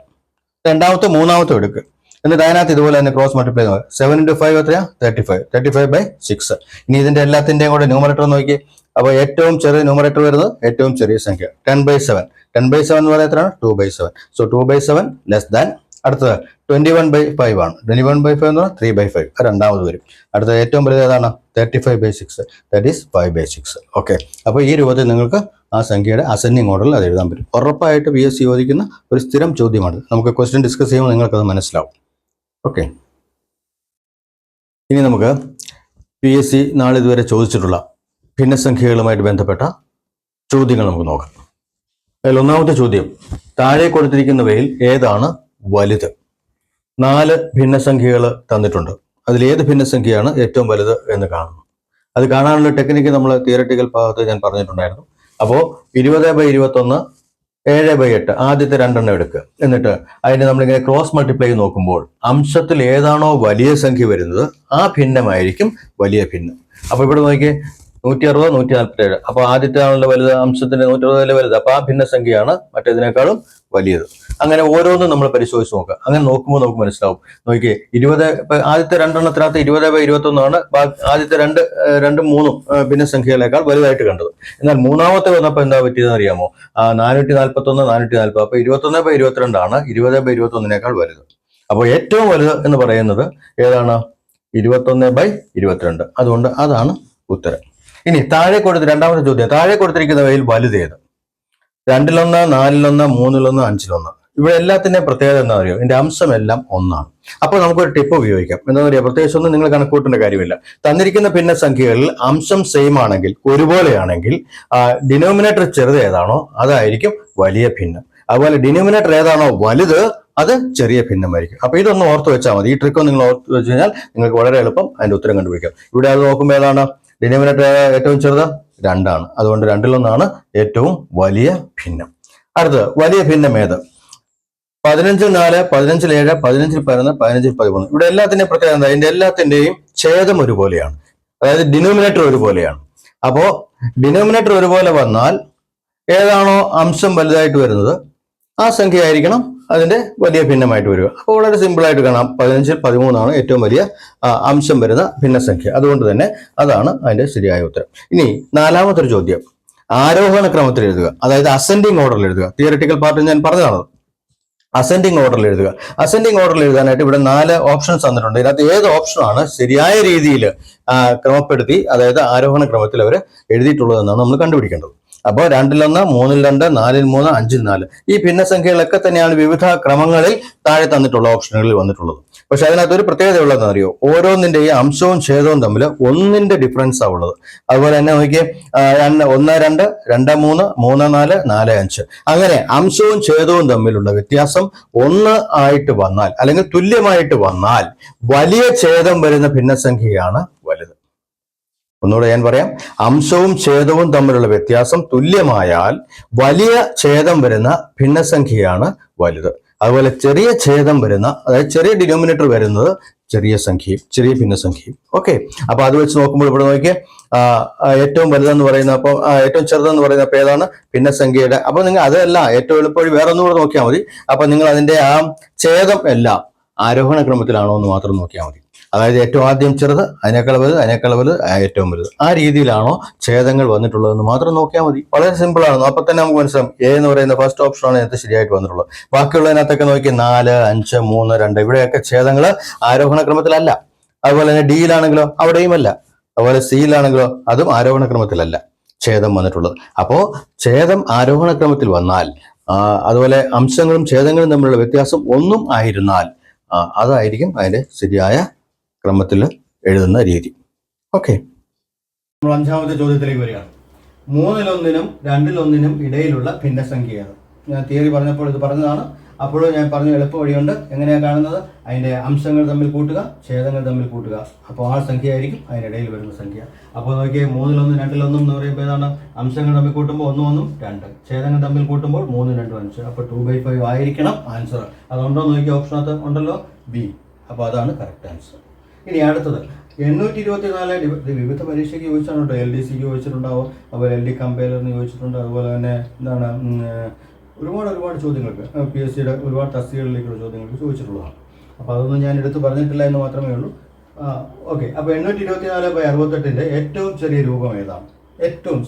രണ്ടാമത്തെ മൂന്നാമത്തെ എടുക്കുക. എന്നിട്ട് അതിനകത്ത് ഇതുപോലെ തന്നെ ക്രോസ് മൾട്ടിപ്ലൈ ചെയ്യുക. 7 × 5 എത്രയാ? 35. 35/6. ഇനി ഇതിന്റെ എല്ലാത്തിന്റെയും കൂടെ ന്യൂമറേറ്റർ നോക്കി. അപ്പോൾ ഏറ്റവും ചെറിയ ന്യൂമറേറ്റർ വരുന്നത് ഏറ്റവും ചെറിയ സംഖ്യ 10/7. 10/7 എന്ന് പറയുന്നത് എത്രയാണ്? 2/7. So 2/7 less than. അടുത്തത് 21/5 ആണ്. 21/5 എന്ന് പറഞ്ഞാൽ 3/5. രണ്ടാമത് വരും. അടുത്ത ഏറ്റവും വലുത് ഏതാണ്? 35/6. That is 5/6. ഓക്കെ, അപ്പോൾ ഈ രൂപത്തിൽ നിങ്ങൾക്ക് ആ സംഖ്യയുടെ അസെൻഡിങ് ഓർഡറിൽ അത് എഴുതാൻ പറ്റും. ഉറപ്പായിട്ട് PSC ചോദിക്കുന്ന ഒരു സ്ഥിരം ചോദ്യമാണ്. നമുക്ക് ക്വസ്റ്റ്യൻ ഡിസ്കസ് ചെയ്യുമ്പോൾ നിങ്ങൾക്കത് മനസ്സിലാവും. ഓക്കെ, ഇനി നമുക്ക് PSC നാളിതുവരെ ചോദിച്ചിട്ടുള്ള ഭിന്നസംഖ്യകളുമായിട്ട് ബന്ധപ്പെട്ട ചോദ്യങ്ങൾ നമുക്ക് നോക്കാം. അതിൽ ഒന്നാമത്തെ ചോദ്യം, താഴെ കൊടുത്തിരിക്കുന്നവയിൽ ഏതാണ് വലുത്? 4 ഭിന്നസംഖ്യകൾ തന്നിട്ടുണ്ട്. അതിൽ ഏത് ഭിന്നസംഖ്യയാണ് ഏറ്റവും വലുത് എന്ന് കാണുന്നു. അത് കാണാനുള്ള ടെക്നിക്ക് നമ്മൾ തിയററ്റിക്കൽ ഭാഗത്ത് ഞാൻ പറഞ്ഞിട്ടുണ്ടായിരുന്നു. അപ്പോൾ 20/21, 7/8 ആദ്യത്തെ 2 എടുക്കുക. എന്നിട്ട് അതിനെ നമ്മളിങ്ങനെ ക്രോസ് മൾട്ടിപ്ലൈ നോക്കുമ്പോൾ അംശത്തിൽ ഏതാണോ വലിയ സംഖ്യ വരുന്നത് ആ ഭിന്നമായിരിക്കും വലിയ ഭിന്നം. അപ്പൊ ഇവിടെ നോക്കിയേ, 160, 147. അപ്പൊ ആദ്യത്തെ ആണല്ലോ വലുത്, അംശത്തിന്റെ 160 വലുത്. അപ്പൊ ആ ഭിന്നസംഖ്യയാണ് മറ്റേതിനേക്കാളും വലിയത്. അങ്ങനെ ഓരോന്നും നമ്മൾ പരിശോധിച്ച് നോക്കുക. അങ്ങനെ നോക്കുമ്പോൾ നമുക്ക് മനസ്സിലാവും. നോക്കിയേ, 20 ആദ്യത്തെ 2 20/21 ആണ് ആദ്യത്തെ 2, 3 ഭിന്നസംഖ്യകളേക്കാൾ വലുതായിട്ട് കണ്ടത്. എന്നാൽ മൂന്നാമത്തെ വന്നപ്പോൾ എന്താ പറ്റിയതെന്ന് അറിയാമോ? 441, 440. അപ്പൊ 21/22 ആണ് 20/21 വലുത്. അപ്പോൾ ഏറ്റവും വലുത് എന്ന് പറയുന്നത് ഏതാണ്? 21/22. അതുകൊണ്ട് അതാണ് ഉത്തരം. ഇനി താഴെ രണ്ടാമത്തെ ചോദ്യം, താഴെ കൊടുത്തിരിക്കുന്നവയിൽ വലുതേത്? 2-1, 4-1, 3-1, 5-1. ഇവിടെ എല്ലാത്തിന്റെയും പ്രത്യേകത എന്താ അറിയോ? ഇതിന്റെ അംശം എല്ലാം ഒന്നാണ്. അപ്പോൾ നമുക്കൊരു ടിപ്പ് ഉപയോഗിക്കാം. എന്താ പറയുക? പ്രത്യേകിച്ച് ഒന്നും നിങ്ങൾ കണക്കൂട്ടേണ്ട കാര്യമില്ല. തന്നിരിക്കുന്ന ഭിന്നസംഖ്യകളിൽ അംശം സെയിം ആണെങ്കിൽ, ഒരുപോലെയാണെങ്കിൽ, ഡിനോമിനേറ്റർ ചെറുത് ഏതാണോ അതായിരിക്കും വലിയ ഭിന്നം. അതുപോലെ ഡിനോമിനേറ്റർ ഏതാണോ വലുത് അത് ചെറിയ ഭിന്നമായിരിക്കും. അപ്പൊ ഇതൊന്ന് ഓർത്ത് വെച്ചാൽ മതി. ഈ ട്രിക്ക് നിങ്ങൾ ഓർത്ത് വെച്ച് കഴിഞ്ഞാൽ നിങ്ങൾക്ക് വളരെ എളുപ്പം അതിന്റെ ഉത്തരം കണ്ടുപിടിക്കാം. ഇവിടെ അത് നോക്കുമ്പോൾ ഏതാണ് ഡിനോമിനേറ്റർ ഏറ്റവും ചെറുത്? 2 ആണ്. അതുകൊണ്ട് 2-1 ഏറ്റവും വലിയ ഭിന്നം. അടുത്തത് വലിയ ഭിന്നം ഏത്? 15-4, 15-7, 15-11, 15-13. ഇവിടെ എല്ലാത്തിന്റെയും പ്രത്യേകത എന്താ? ഇതിന്റെ എല്ലാത്തിന്റെയും ഛേദം ഒരുപോലെയാണ്. അതായത് ഡിനോമിനേറ്റർ ഒരുപോലെയാണ്. അപ്പോ ഡിനോമിനേറ്റർ ഒരുപോലെ വന്നാൽ ഏതാണോ അംശം വലുതായിട്ട് വരുന്നത് ആ സംഖ്യ ആയിരിക്കണം അതിന്റെ വലിയ ഭിന്നമായിട്ട് വരിക. അപ്പോൾ വളരെ സിമ്പിൾ ആയിട്ട് കാണാം. 15-13 ഏറ്റവും വലിയ അംശം വരുന്ന ഭിന്നസംഖ്യ. അതുകൊണ്ട് തന്നെ അതാണ് അതിന്റെ ശരിയായ ഉത്തരം. ഇനി നാലാമത്തെ ഒരു ചോദ്യം, ആരോഹണ ക്രമത്തിൽ എഴുതുക. അതായത് അസെൻഡിങ് ഓർഡറിൽ എഴുതുക. തിയററ്റിക്കൽ പാർട്ട് ഞാൻ പറഞ്ഞതാണ്. അസെൻഡിങ് ഓർഡറിൽ എഴുതുക. അസെൻഡിങ് ഓർഡറിൽ എഴുതാനായിട്ട് ഇവിടെ 4 ഓപ്ഷൻസ് തന്നിട്ടുണ്ട്. ഇതിനകത്ത് ഏത് ഓപ്ഷനാണ് ശരിയായ രീതിയിൽ ക്രമപ്പെടുത്തി, അതായത് ആരോഹണ ക്രമത്തിൽ അവർ എഴുതിയിട്ടുള്ളതെന്നാണ് നമ്മൾ കണ്ടുപിടിക്കേണ്ടത്. അപ്പോൾ 2-1, 3-2, 4-3, 5-4 ഈ ഭിന്നസംഖ്യകളൊക്കെ തന്നെയാണ് വിവിധ ക്രമങ്ങളിൽ താഴെ തന്നിട്ടുള്ള ഓപ്ഷനുകളിൽ വന്നിട്ടുള്ളത്. പക്ഷെ അതിനകത്ത് ഒരു പ്രത്യേകത ഉള്ളതെന്ന് അറിയോ? ഓരോന്നിന്റെയും അംശവും ഛേദവും തമ്മിൽ 1ന്റെ ഡിഫറൻസ് ആ ഉള്ളത്. അതുപോലെ തന്നെ നോക്കിയേ, 1-2, 2-3, 3-4, 4-5 അങ്ങനെ അംശവും ഛേദവും തമ്മിലുള്ള വ്യത്യാസം 1 ആയിട്ട് വന്നാൽ, അല്ലെങ്കിൽ തുല്യമായിട്ട് വന്നാൽ, വലിയ ഛേദം വരുന്ന ഭിന്നസംഖ്യയാണ് വലുത്. ഒന്നുകൂടെ ഞാൻ പറയാം, അംശവും ഛേദവും തമ്മിലുള്ള വ്യത്യാസം തുല്യമായാൽ വലിയ ഛേദം വരുന്ന ഭിന്നസംഖ്യയാണ് വലുത്. അതുപോലെ ചെറിയ ഛേദം വരുന്ന, അതായത് ചെറിയ ഡിനോമിനേറ്റർ വരുന്നത് ചെറിയ സംഖ്യയും ചെറിയ ഭിന്നസംഖ്യയും. ഓക്കെ, അപ്പൊ അത് വെച്ച് നോക്കുമ്പോൾ ഇവിടെ നോക്കിയേ, ഏറ്റവും വലുതെന്ന് പറയുന്ന, അപ്പോൾ ഏറ്റവും ചെറുതെന്ന് പറയുന്ന അപ്പൊ ഏതാണ്? ഭിന്നസംഖ്യയുടെ. അപ്പൊ നിങ്ങൾ അതല്ല ഏറ്റവും എളുപ്പവഴി വേറെ ഒന്നുകൂടെ നോക്കിയാൽ മതി. അപ്പൊ നിങ്ങൾ അതിന്റെ ആ ഛേദം എല്ലാം ആരോഹണ ക്രമത്തിലാണോ എന്ന് മാത്രം നോക്കിയാൽ മതി. അതായത് ഏറ്റവും ആദ്യം ചെറുത്, അതിനേക്കാൾ വലുത്, അതിനേക്കാൾ വലുത്, ഏറ്റവും വലുത്, ആ രീതിയിലാണോ ഛേദങ്ങൾ വന്നിട്ടുള്ളതെന്ന് മാത്രം നോക്കിയാൽ മതി. വളരെ സിമ്പിൾ ആണ്. അപ്പൊ തന്നെ നമുക്ക് മനസ്സിലാവും എ എന്ന് പറയുന്ന ഫസ്റ്റ് ഓപ്ഷനാണ് ഇതിനകത്ത് ശരിയായിട്ട് വന്നിട്ടുള്ളത്. ബാക്കിയുള്ളതിനകത്തൊക്കെ നോക്കി 4, 5, 3, 2 ഇവിടെയൊക്കെ ഛേദങ്ങൾ ആരോഹണ ക്രമത്തിലല്ല. അതുപോലെ തന്നെ ഡിയിലാണെങ്കിലോ അവിടെയും അല്ല. അതുപോലെ സിയിലാണെങ്കിലോ അതും ആരോഹണ ക്രമത്തിലല്ല ഛേദം വന്നിട്ടുള്ളത്. അപ്പോ ഛേദം ആരോഹണ ക്രമത്തിൽ വന്നാൽ, അതുപോലെ അംശങ്ങളും ഛേദങ്ങളും തമ്മിലുള്ള വ്യത്യാസം ഒന്നും ആയിരുന്നാൽ അതായിരിക്കും അതിന്റെ ശരിയായ ക്രമത്തിൽ എഴുതുന്ന രീതി. ഓക്കെ, നമ്മൾ 5ാമത്തെ ചോദ്യത്തിലേക്ക് വരികയാണ്. 3-1-നും 2-1-നും ഇടയിലുള്ള ഭിന്നസംഖ്യയാണ്. ഞാൻ തിയറി പറഞ്ഞപ്പോൾ ഇത് പറഞ്ഞതാണ്. അപ്പോഴും ഞാൻ പറഞ്ഞ എളുപ്പ വഴിയുണ്ട്. എങ്ങനെയാണ് കാണുന്നത്? അതിന്റെ അംശങ്ങൾ തമ്മിൽ കൂട്ടുക, ഛേദങ്ങൾ തമ്മിൽ കൂട്ടുക. അപ്പോൾ ആ സംഖ്യ ആയിരിക്കും അതിനിടയിൽ വരുന്ന സംഖ്യ. അപ്പോൾ നോക്കിയേ 3-1, 2-1 എന്ന് പറയുമ്പോൾ ഏതാണ്? അംശങ്ങൾ തമ്മിൽ കൂട്ടുമ്പോൾ 1, 1, 2, ഛേദങ്ങൾ തമ്മിൽ കൂട്ടുമ്പോൾ 3, 2, 5. അപ്പോൾ 2/5 ആയിരിക്കണം ആൻസർ. അതുണ്ടോ നോക്കിയ ഓപ്ഷനകത്ത് ഉണ്ടല്ലോ, ബി. അപ്പോൾ അതാണ് കറക്റ്റ് ആൻസർ. ഇനി അടുത്തത് 824 വിവിധ പരീക്ഷയ്ക്ക് ചോദിച്ചാണ് കേട്ടോ. LDC ചോദിച്ചിട്ടുണ്ടാവും, അതുപോലെ LD കമ്പയറിന് ചോദിച്ചിട്ടുണ്ട്. അതുപോലെ തന്നെ എന്താണ് ഒരുപാട് ചോദ്യങ്ങൾക്ക് PSCയുടെ ഒരുപാട് തസ്തികകളിലേക്കുള്ള ചോദ്യങ്ങൾക്ക് ചോദിച്ചിട്ടുള്ളതാണ്. അപ്പോൾ അതൊന്നും ഞാൻ എടുത്ത് പറഞ്ഞിട്ടില്ല എന്ന് മാത്രമേ ഉള്ളൂ. ഓക്കെ, അപ്പോൾ 824/68 ഏറ്റവും ചെറിയ രൂപം ഏതാണ്? ഏറ്റവും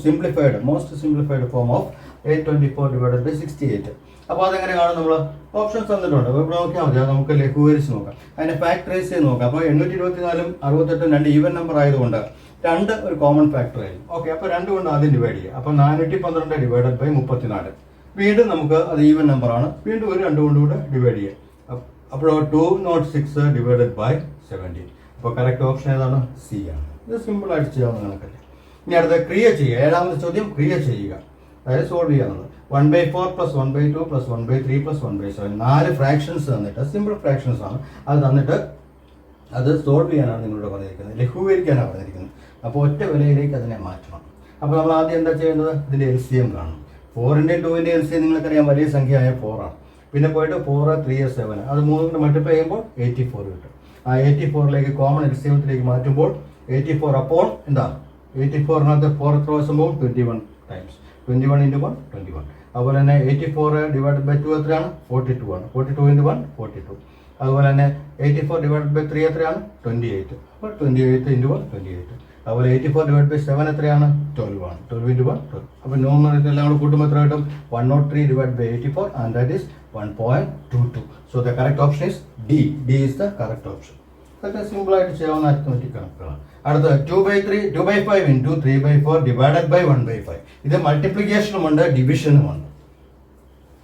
മോസ്റ്റ് സിംപ്ലിഫൈഡ് ഫോം ഓഫ് 824/68. അപ്പോൾ അതെങ്ങനെ കാണും? നമ്മൾ ഓപ്ഷൻസ് തന്നിട്ടുണ്ട്. അപ്പോൾ ഇവിടെ നോക്കിയാൽ മതി. അത് നമുക്ക് ലഘൂകരിച്ച് നോക്കാം. അതിനെ ഫാക്ടറൈസ് ചെയ്ത് നോക്കാം. അപ്പോൾ 824-ഉം 68-ഉം 2 ഈവൻ നമ്പർ ആയതുകൊണ്ട് 2 ഒരു കോമൺ ഫാക്ടർ ആയിരിക്കും. ഓക്കെ, അപ്പോൾ 2 കൊണ്ട് ആദ്യം ഡിവൈഡ് ചെയ്യുക. അപ്പോൾ 412/34. വീണ്ടും നമുക്ക് അത് ഈവൻ നമ്പർ ആണ്. വീണ്ടും ഒരു 2 കൊണ്ടുകൂടെ ഡിവൈഡ് ചെയ്യുക. അപ്പോൾ 206/17. അപ്പോൾ കറക്റ്റ് ഓപ്ഷൻ ഏതാണ്? സി ആണ്. ഇത് സിമ്പിൾ ആയിട്ട് ചെയ്യാവുന്ന കണക്കല്ലേ. ഇനി അടുത്ത ക്രിയ ചെയ്യുക. 7ാമത്തെ ചോദ്യം ക്രിയ ചെയ്യുക, അതായത് സോൾവ് ചെയ്യാവുന്നത്. 1/4 + 1/2 + 1/3 + 1/7. 4 ഫ്രാക്ഷൻസ് തന്നിട്ട്, സിമ്പിൾ ഫ്രാക്ഷൻസ് ആണ് അത് തന്നിട്ട്, അത് സോൾവ് ചെയ്യാനാണ് നിങ്ങളോട് പറഞ്ഞിരിക്കുന്നത്, ലഘൂകരിക്കാനാണ് പറഞ്ഞിരിക്കുന്നത്. അപ്പോൾ ഒറ്റ വിലയിലേക്ക് അതിനെ മാറ്റണം. അപ്പോൾ നമ്മൾ ആദ്യം എന്താ ചെയ്യേണ്ടത്? ഇതിന്റെ LCM കാണണം. 4-ന്റെയും 2-ന്റെയും LCM നിങ്ങൾക്കറിയാം, വലിയ സംഖ്യയായ 4 ആണ്. പിന്നെ പോയിട്ട് 4, 3, 7, അത് 3 കൊണ്ട് മൾട്ടിപ്ലൈ ചെയ്യുമ്പോൾ 84 കിട്ടും. ആ 84ലേക്ക് കോമൺ LCMത്തിലേക്ക് മാറ്റുമ്പോൾ 84 അപ്പോൾ എന്താ? 84-നകത്ത് 4 എത്ര വശമ്പോൾ 21 ടൈംസ്. 21 × 1 21. അതുപോലെ തന്നെ 84/2 എത്രയാണ്? 42 ആണ്. 42 × 1 42. അതുപോലെ തന്നെ 84/3 എത്രയാണ്? 28. അപ്പോൾ 28 × 1 28. അതുപോലെ 84/7 എത്രയാണ്? 12 ആണ്. 12 × 1 12. അപ്പോൾ നോമിനേറ്റർ എല്ലാം കൂടെ കൂട്ടുമ്പോൾ എത്ര കിട്ടും? 103/84 and that is 1.22. So the correct option is D. D is the correct option. അതൊക്കെ സിമ്പിൾ ആയിട്ട് ചെയ്യാവുന്ന അരിത്മെറ്റിക് കണക്കുകളാണ്. അടുത്ത 2/5 × 3/4 / 1/5. ഇത് മൾട്ടിപ്ലിക്കേഷനും ഉണ്ട്, ഡിവിഷനും ഉണ്ട്.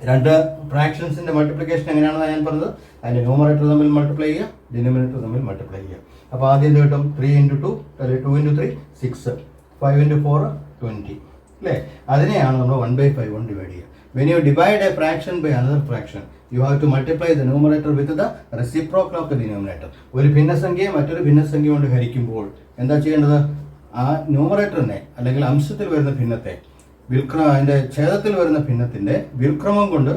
2 ഫ്രാക്ഷൻസിന്റെ മൾട്ടിപ്ലിക്കേഷൻ എങ്ങനെയാണെന്ന് ഞാൻ പറഞ്ഞത്. അതിന്റെ ന്യൂമറേറ്റർ തമ്മിൽ മൾട്ടിപ്ലൈ ചെയ്യുക, ഡിനോമിനേറ്റർ തമ്മിൽ മൾട്ടിപ്ലൈ ചെയ്യുക. അപ്പോൾ ആദ്യം എന്ത് കിട്ടും? 3 × 2 അല്ലെങ്കിൽ 2 × 3 6, 5 × 4 20 അല്ലേ? അതിനെയാണ് നമ്മൾ 1/5 കൊണ്ട് ഡിവൈഡ് ചെയ്യുക. When you divide a fraction by another fraction, you have to multiply the numerator with the reciprocal of the denominator. ഒരു ഭിന്നസംഖ്യയെ മറ്റൊരു ഭിന്നസംഖ്യ കൊണ്ട് ഹരിക്കുമ്പോൾ എന്താ ചെയ്യേണ്ടത്? ആ ന്യൂമറേറ്ററിനെ അല്ലെങ്കിൽ അംശത്തിൽ വരുന്ന ഭിന്നത്തെ അതിന്റെ ഛേദത്തിൽ വരുന്ന ഭിന്നത്തിന്റെ വിൽക്രമം കൊണ്ട്,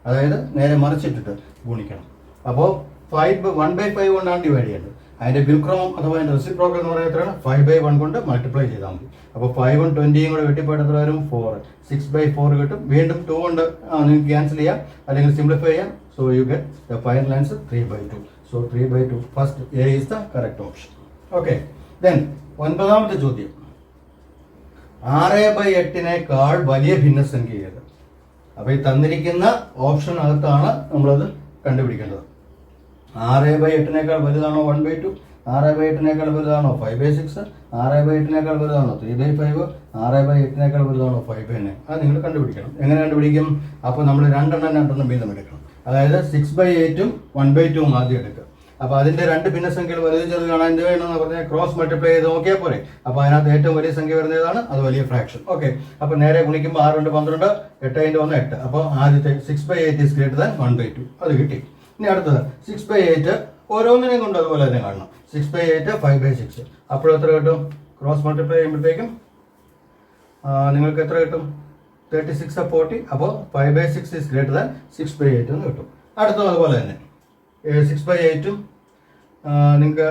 അതായത് നേരെ മറിച്ചിട്ടിട്ട് ഗുണിക്കണം. അപ്പോൾ 1/5 കൊണ്ടാണ് ഡിവൈഡ് ചെയ്യേണ്ടത്. അതിന്റെ വിൽക്രമം അഥവാ അതിന്റെ റെസിപ്രോക്കൽ എന്ന് പറയുന്നത് എത്രയാണ്? 5/1 കൊണ്ട് മൾട്ടിപ്ലൈ ചെയ്താൽ മതി. അപ്പോൾ 5ഉം 20യും കൂടെ വെട്ടിപ്പോയിട്ട് എത്ര വരും? 4. 6/4 കിട്ടും. വീണ്ടും 2 കൊണ്ട് നിങ്ങൾക്ക് ക്യാൻസൽ ചെയ്യാം അല്ലെങ്കിൽ സിംപ്ലിഫൈ ചെയ്യാം. So you get the final answer 3/2. So 3/2 first a is the correct option. Okay, then 9ാമത്തെ ചോദ്യം. 6/8 വലിയ ഭിന്നസംഖ്യ ഏത്? അപ്പോൾ ഈ തന്നിരിക്കുന്ന ഓപ്ഷനകത്താണ് നമ്മളത് കണ്ടുപിടിക്കേണ്ടത്. 6/8 വലുതാണോ 1/2? 6/8 വലുതാണോ 5/6? 6/8 വലുതാണോ 3/5? 6/8 വലുതാണോ 5/9? അത് നിങ്ങൾ കണ്ടുപിടിക്കണം. എങ്ങനെ കണ്ടുപിടിക്കും? അപ്പോൾ നമ്മൾ രണ്ടെണ്ണം വീതം എടുക്കണം. അതായത് 6/8ഉം 1/2ഉം ആദ്യം എടുക്കുക. അപ്പോൾ അതിന്റെ 2 ഭിന്നസംഖ്യകൾ വലുത് ചെറുത് കാണാൻ എന്ത് വേണമെന്ന് പറഞ്ഞാൽ ക്രോസ് മൾട്ടിപ്ലൈ ചെയ്ത് നോക്കിയാൽ പോരെ. അപ്പോൾ അതിനകത്ത് ഏറ്റവും വലിയ സംഖ്യ വരുന്ന ഏതാണ്? അത് വലിയ ഫ്രാക്ഷൻ. ഓക്കെ, അപ്പോൾ നേരെ ഗുണിക്കുമ്പോൾ 6 × 12, 8 × 1 8. അപ്പോൾ ആദ്യത്തെ 6/8 is greater than 1/2. അത് കിട്ടി. ഇനി അടുത്തത് 6/8 ഓരോന്നിനെയും കൊണ്ട് അതുപോലെ തന്നെ കാണണം. 6/8 5/6. അപ്പോൾ എത്ര കിട്ടും? ക്രോസ് മൾട്ടിപ്ലൈ ചെയ്യുമ്പോഴത്തേക്കും നിങ്ങൾക്ക് എത്ര കിട്ടും? 36 40. അപ്പോൾ 5/6 is greater than 6/8 എന്ന് കിട്ടും. അടുത്തത് അതുപോലെ തന്നെ 6/8ഉം നിങ്ങൾക്ക്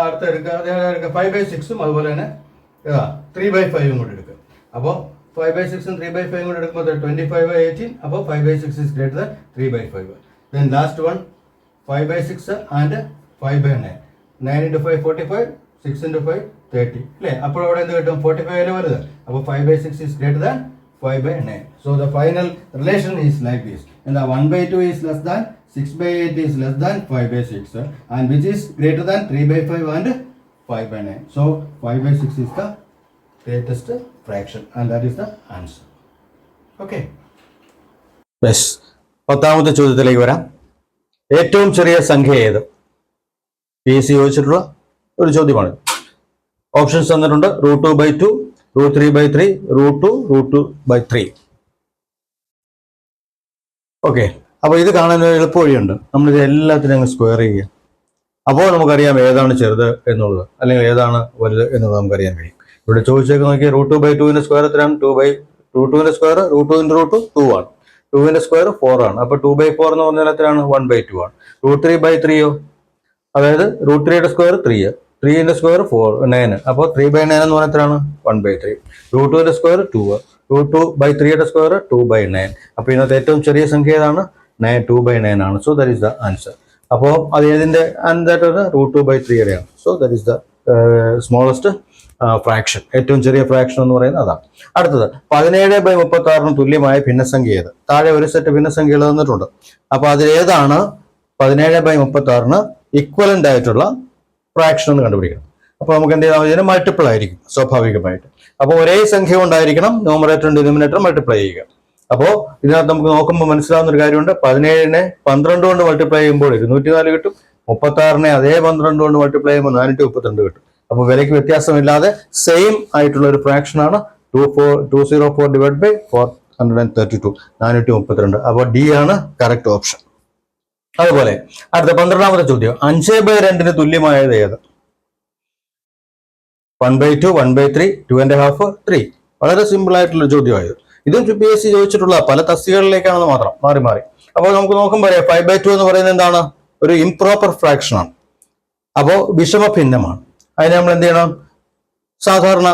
അടുത്ത എടുക്കുക. 5/6ഉം അതുപോലെ തന്നെ 3/5ഉം കൂടെ എടുക്കുക. അപ്പോൾ 5/6ഉം 3/5ഉം കൂടെ എടുക്കുമ്പോൾ 25/18. അപ്പോൾ 5/6 is greater than 3/5. Then last one 5/6 and 5/9. 9 into 5 45, 6 into 5 30 അല്ലേ? അപ്പോൾ അവിടെ എന്ത് കിട്ടും? 45 അല്ലേ വരുന്നത്. അപ്പോൾ 5/6 is greater than 5/9. So the final relation is like this. And the 1/2 is less than 6/8 is less than 5/6 and which is greater than 3/5 and 5/9. So 5/6 is the greatest fraction and that is the answer. Okay. Yes. പത്താമത്തെ ചോദ്യത്തിലേക്ക് വരാം. ഏറ്റവും ചെറിയ സംഖ്യ ഏത്? PSC ചോദിച്ചിട്ടുള്ള ഒരു ചോദ്യമാണ്. ഓപ്ഷൻസ് തന്നിട്ടുണ്ട്. √2/2, √3/3, √2, √2/3. ഓക്കെ. അപ്പോൾ ഇത് കാണാൻ ഒരു എളുപ്പ വഴിയുണ്ട്. നമ്മളിത് എല്ലാത്തിനും അങ്ങ് സ്ക്വയർ ചെയ്യുക. അപ്പോൾ നമുക്കറിയാം ഏതാണ് ചെറുത് എന്നുള്ളത് അല്ലെങ്കിൽ ഏതാണ് വലുത് എന്നുള്ളത് നമുക്കറിയാൻ കഴിയും. ഇവിടെ ചോദിച്ചേക്ക് നോക്കിയാൽ √2/2 സ്ക്വയർ എത്രയാണ്? √2 സ്ക്വയർ √2 × √2 2 ആണ്. 2 സ്ക്വയർ 4 ആണ്. അപ്പോൾ 2/4 എന്ന് പറഞ്ഞാൽ എത്രയാണ്? 1/2 ആണ്. √3/3യോ? അതായത് √3 സ്ക്വയർ 3, 3 സ്ക്വയർ 4 9. അപ്പോൾ 3/9 എന്ന് പറഞ്ഞാൽ എത്രയാണ്? 1/3. √2 സ്ക്വയർ 2, √2/3 സ്ക്വയർ 2/9. അപ്പോൾ ഇതിനകത്ത് ഏറ്റവും ചെറിയ സംഖ്യ ഏതാണ്? 2/9 ആണ്. So that is the answer. അപ്പോൾ അത് ഏതിന്റെ √2/3 ആണ്. So that is the smallest fraction. ഏറ്റവും ചെറിയ ഫ്രാക്ഷൻ എന്ന് പറയുന്നത് അതാണ്. അടുത്തത് 17/36 തുല്യമായ ഭിന്നസംഖ്യ ഏത്? താഴെ ഒരു സെറ്റ് ഭിന്നസംഖ്യകൾ തന്നിട്ടുണ്ട്. അപ്പോൾ അതിലേതാണ് 17/36 ഇക്വലന്റ് ആയിട്ടുള്ള ഫ്രാക്ഷൻ എന്ന് കണ്ടുപിടിക്കണം. അപ്പോൾ നമുക്ക് എന്ത് ചെയ്താൽ ഇതിന് മൾട്ടിപ്പിൾ ആയിരിക്കും സ്വാഭാവികമായിട്ട്. അപ്പോൾ ഒരേ സംഖ്യ കൊണ്ടായിരിക്കണം ന്യൂമറേറ്ററും ഡിനോമിനേറ്ററും മൾട്ടിപ്ലൈ ചെയ്യുക. അപ്പോൾ ഇതിനകത്ത് നമുക്ക് നോക്കുമ്പോൾ മനസ്സിലാവുന്ന ഒരു കാര്യമുണ്ട്. 17നെ 12 കൊണ്ട് മൾട്ടിപ്ലൈ ചെയ്യുമ്പോൾ 204 കിട്ടും. 36നെ അതേ 12 കൊണ്ട് മൾട്ടിപ്ലൈ ചെയ്യുമ്പോൾ 432 കിട്ടും. അപ്പോൾ വിലയ്ക്ക് വ്യത്യാസമില്ലാതെ സെയിം ആയിട്ടുള്ള ഒരു ഫ്രാക്ഷൻ ആണ് 204 / 432 432. അപ്പോൾ ഡി ആണ് കറക്റ്റ് ഓപ്ഷൻ. അതുപോലെ അടുത്ത 12ാമത്തെ ചോദ്യം 5/2 തുല്യമായത് ഏത്? 1/2, 1/3, 2.5, 3. വളരെ സിമ്പിൾ ആയിട്ടുള്ള ചോദ്യമായത്. ഇതും PSC ചോദിച്ചിട്ടുള്ള പല തസ്തികകളിലേക്കാണെന്ന് മാത്രം മാറി മാറി. അപ്പോൾ നമുക്ക് നോക്കുമ്പോൾ 5/2 എന്ന് പറയുന്നത് എന്താണ്? ഒരു ഇംപ്രോപ്പർ ഫ്രാക്ഷൻ ആണ്. അപ്പോൾ വിഷമ ഭിന്നമാണ്. അതിനെ നമ്മൾ എന്ത് ചെയ്യണം? സാധാരണ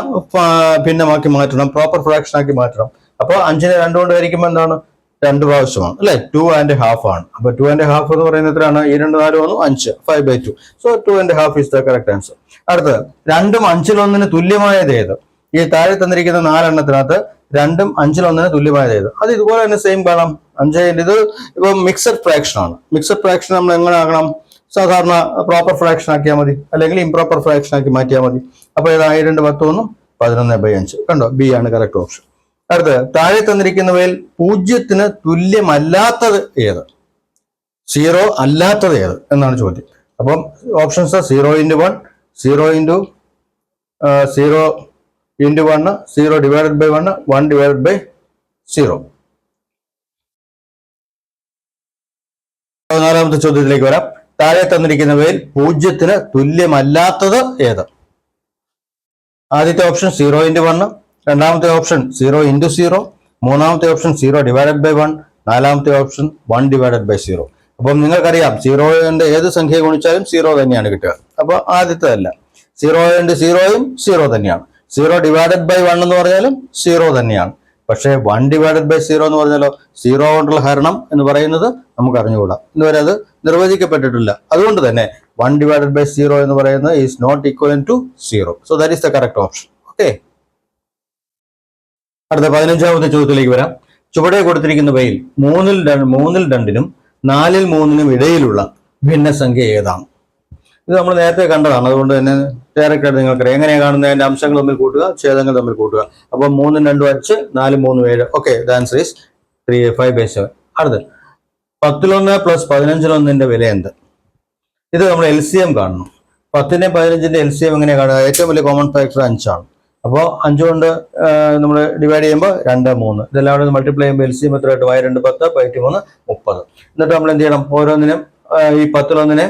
ഭിന്നമാക്കി മാറ്റണം, പ്രോപ്പർ ഫ്രാക്ഷൻ ആക്കി മാറ്റണം. അപ്പോൾ 5നെ 2 കൊണ്ട് ഹരിക്കുമ്പോൾ എന്താണ്? 2 പ്രാവശ്യമാണ് അല്ലെ? 2.5 ആണ്. അപ്പൊ 2.5 എന്ന് പറയുന്നത് എത്രയാണ്? ഈ 2 4 വന്നു 5, 5/2. So 2.5 is the correct answer. അടുത്തത് 2ഉം 5/1 തുല്യമായത് ഏത്? ഈ താഴെ തന്നിരിക്കുന്ന 4 എണ്ണത്തിനകത്ത് 2ഉം 5/1 തുല്യമായത് ഏത്? അത് ഇതുപോലെ തന്നെ സെയിം കാണാം. 5 ഇത് ഇപ്പൊ മിക്സഡ് ഫ്രാക്ഷൻ ആണ്. മിക്സഡ് ഫ്രാക്ഷൻ നമ്മൾ എങ്ങനെ ആകണം? സാധാരണ പ്രോപ്പർ ഫ്രാക്ഷൻ ആക്കിയാൽ മതി, അല്ലെങ്കിൽ ഇംപ്രോപ്പർ ഫ്രാക്ഷൻ ആക്കി മാറ്റിയാൽ മതി. അപ്പൊ ഇത് 2 10 11/5. കണ്ടോ? ബി ആണ് കറക്റ്റ് ഓപ്ഷൻ. അടുത്ത് താഴെ തന്നിരിക്കുന്നവയിൽ 0ന് തുല്യമല്ലാത്തത് ഏത്? 0 അല്ലാത്തത് ഏത് എന്നാണ് ചോദ്യം. അപ്പം ഓപ്ഷൻസ് 0 × 1, 0 × 0 × 1, 0 / 1, 1 / 0. 14ാമത്തെ ചോദ്യത്തിലേക്ക് വരാം. താഴെ തന്നിരിക്കുന്നവയിൽ 0ന് തുല്യമല്ലാത്തത് ഏത്? ആദ്യത്തെ ഓപ്ഷൻ 0 × 1, രണ്ടാമത്തെ ഓപ്ഷൻ 0 × 0, മൂന്നാമത്തെ ഓപ്ഷൻ 0 / 1, നാലാമത്തെ ഓപ്ഷൻ 1 / 0. അപ്പം നിങ്ങൾക്കറിയാം 0ന്റെ ഏത് സംഖ്യ ഗുണിച്ചാലും 0 തന്നെയാണ് കിട്ടുക. അപ്പോൾ ആദ്യത്തേതല്ല. 0 × 0യും 0 തന്നെയാണ്. 0 / 1 എന്ന് പറഞ്ഞാലും 0 തന്നെയാണ്. പക്ഷേ 1 / 0 എന്ന് പറഞ്ഞാലോ 0 കൊണ്ടുള്ള ഹരണം എന്ന് പറയുന്നത് നമുക്ക് അറിഞ്ഞുകൂടാ. ഇന്നുവരെ അത് നിർവചിക്കപ്പെട്ടിട്ടില്ല. അതുകൊണ്ട് തന്നെ 1 / 0 എന്ന് പറയുന്നത് is not equivalent to 0. So that is the correct option. Okay. അടുത്ത 15ാമത്തെ ചോദ്യത്തിലേക്ക് വരാം. ചുവടെ കൊടുത്തിരിക്കുന്നവയിൽ 3ൽ 2നും 4ൽ 3നും ഇടയിലുള്ള ഭിന്നസംഖ്യ ഏതാണ്? ഇത് നമ്മൾ നേരത്തെ കണ്ടതാണ്. അതുകൊണ്ട് തന്നെ ഡയറക്റ്റ് ആയിട്ട് നിങ്ങൾക്കറിയാം എങ്ങനെയാണ് കാണുന്നത്. അതിന്റെ അംശങ്ങൾ തമ്മിൽ കൂട്ടുക, ഛേദങ്ങൾ തമ്മിൽ കൂട്ടുക. അപ്പോൾ 3ഉം 2ഉം 5, 4ഉം 3ഉം 7. Okay, the answer is 5/7. അടുത്ത് 10-1 + 15-1 വില എന്ത്? ഇത് നമ്മൾ LCM കാണണം. 10ന്റെയും 15ന്റെയും LCM എങ്ങനെയാണ് കാണുക? ഏറ്റവും വലിയ കോമൺ ഫാക്ടർ 5 ആണ്. അപ്പോൾ 5 കൊണ്ട് നമ്മൾ ഡിവൈഡ് ചെയ്യുമ്പോൾ 2, 3. ഇതെല്ലാം കൂടെ മൾട്ടിപ്ലൈ ചെയ്യുമ്പോൾ LCM എത്രയായിട്ട്? 2 10, 3 30. എന്നിട്ട് നമ്മൾ എന്ത് ചെയ്യണം? ഓരോന്നിനും ഈ 10-1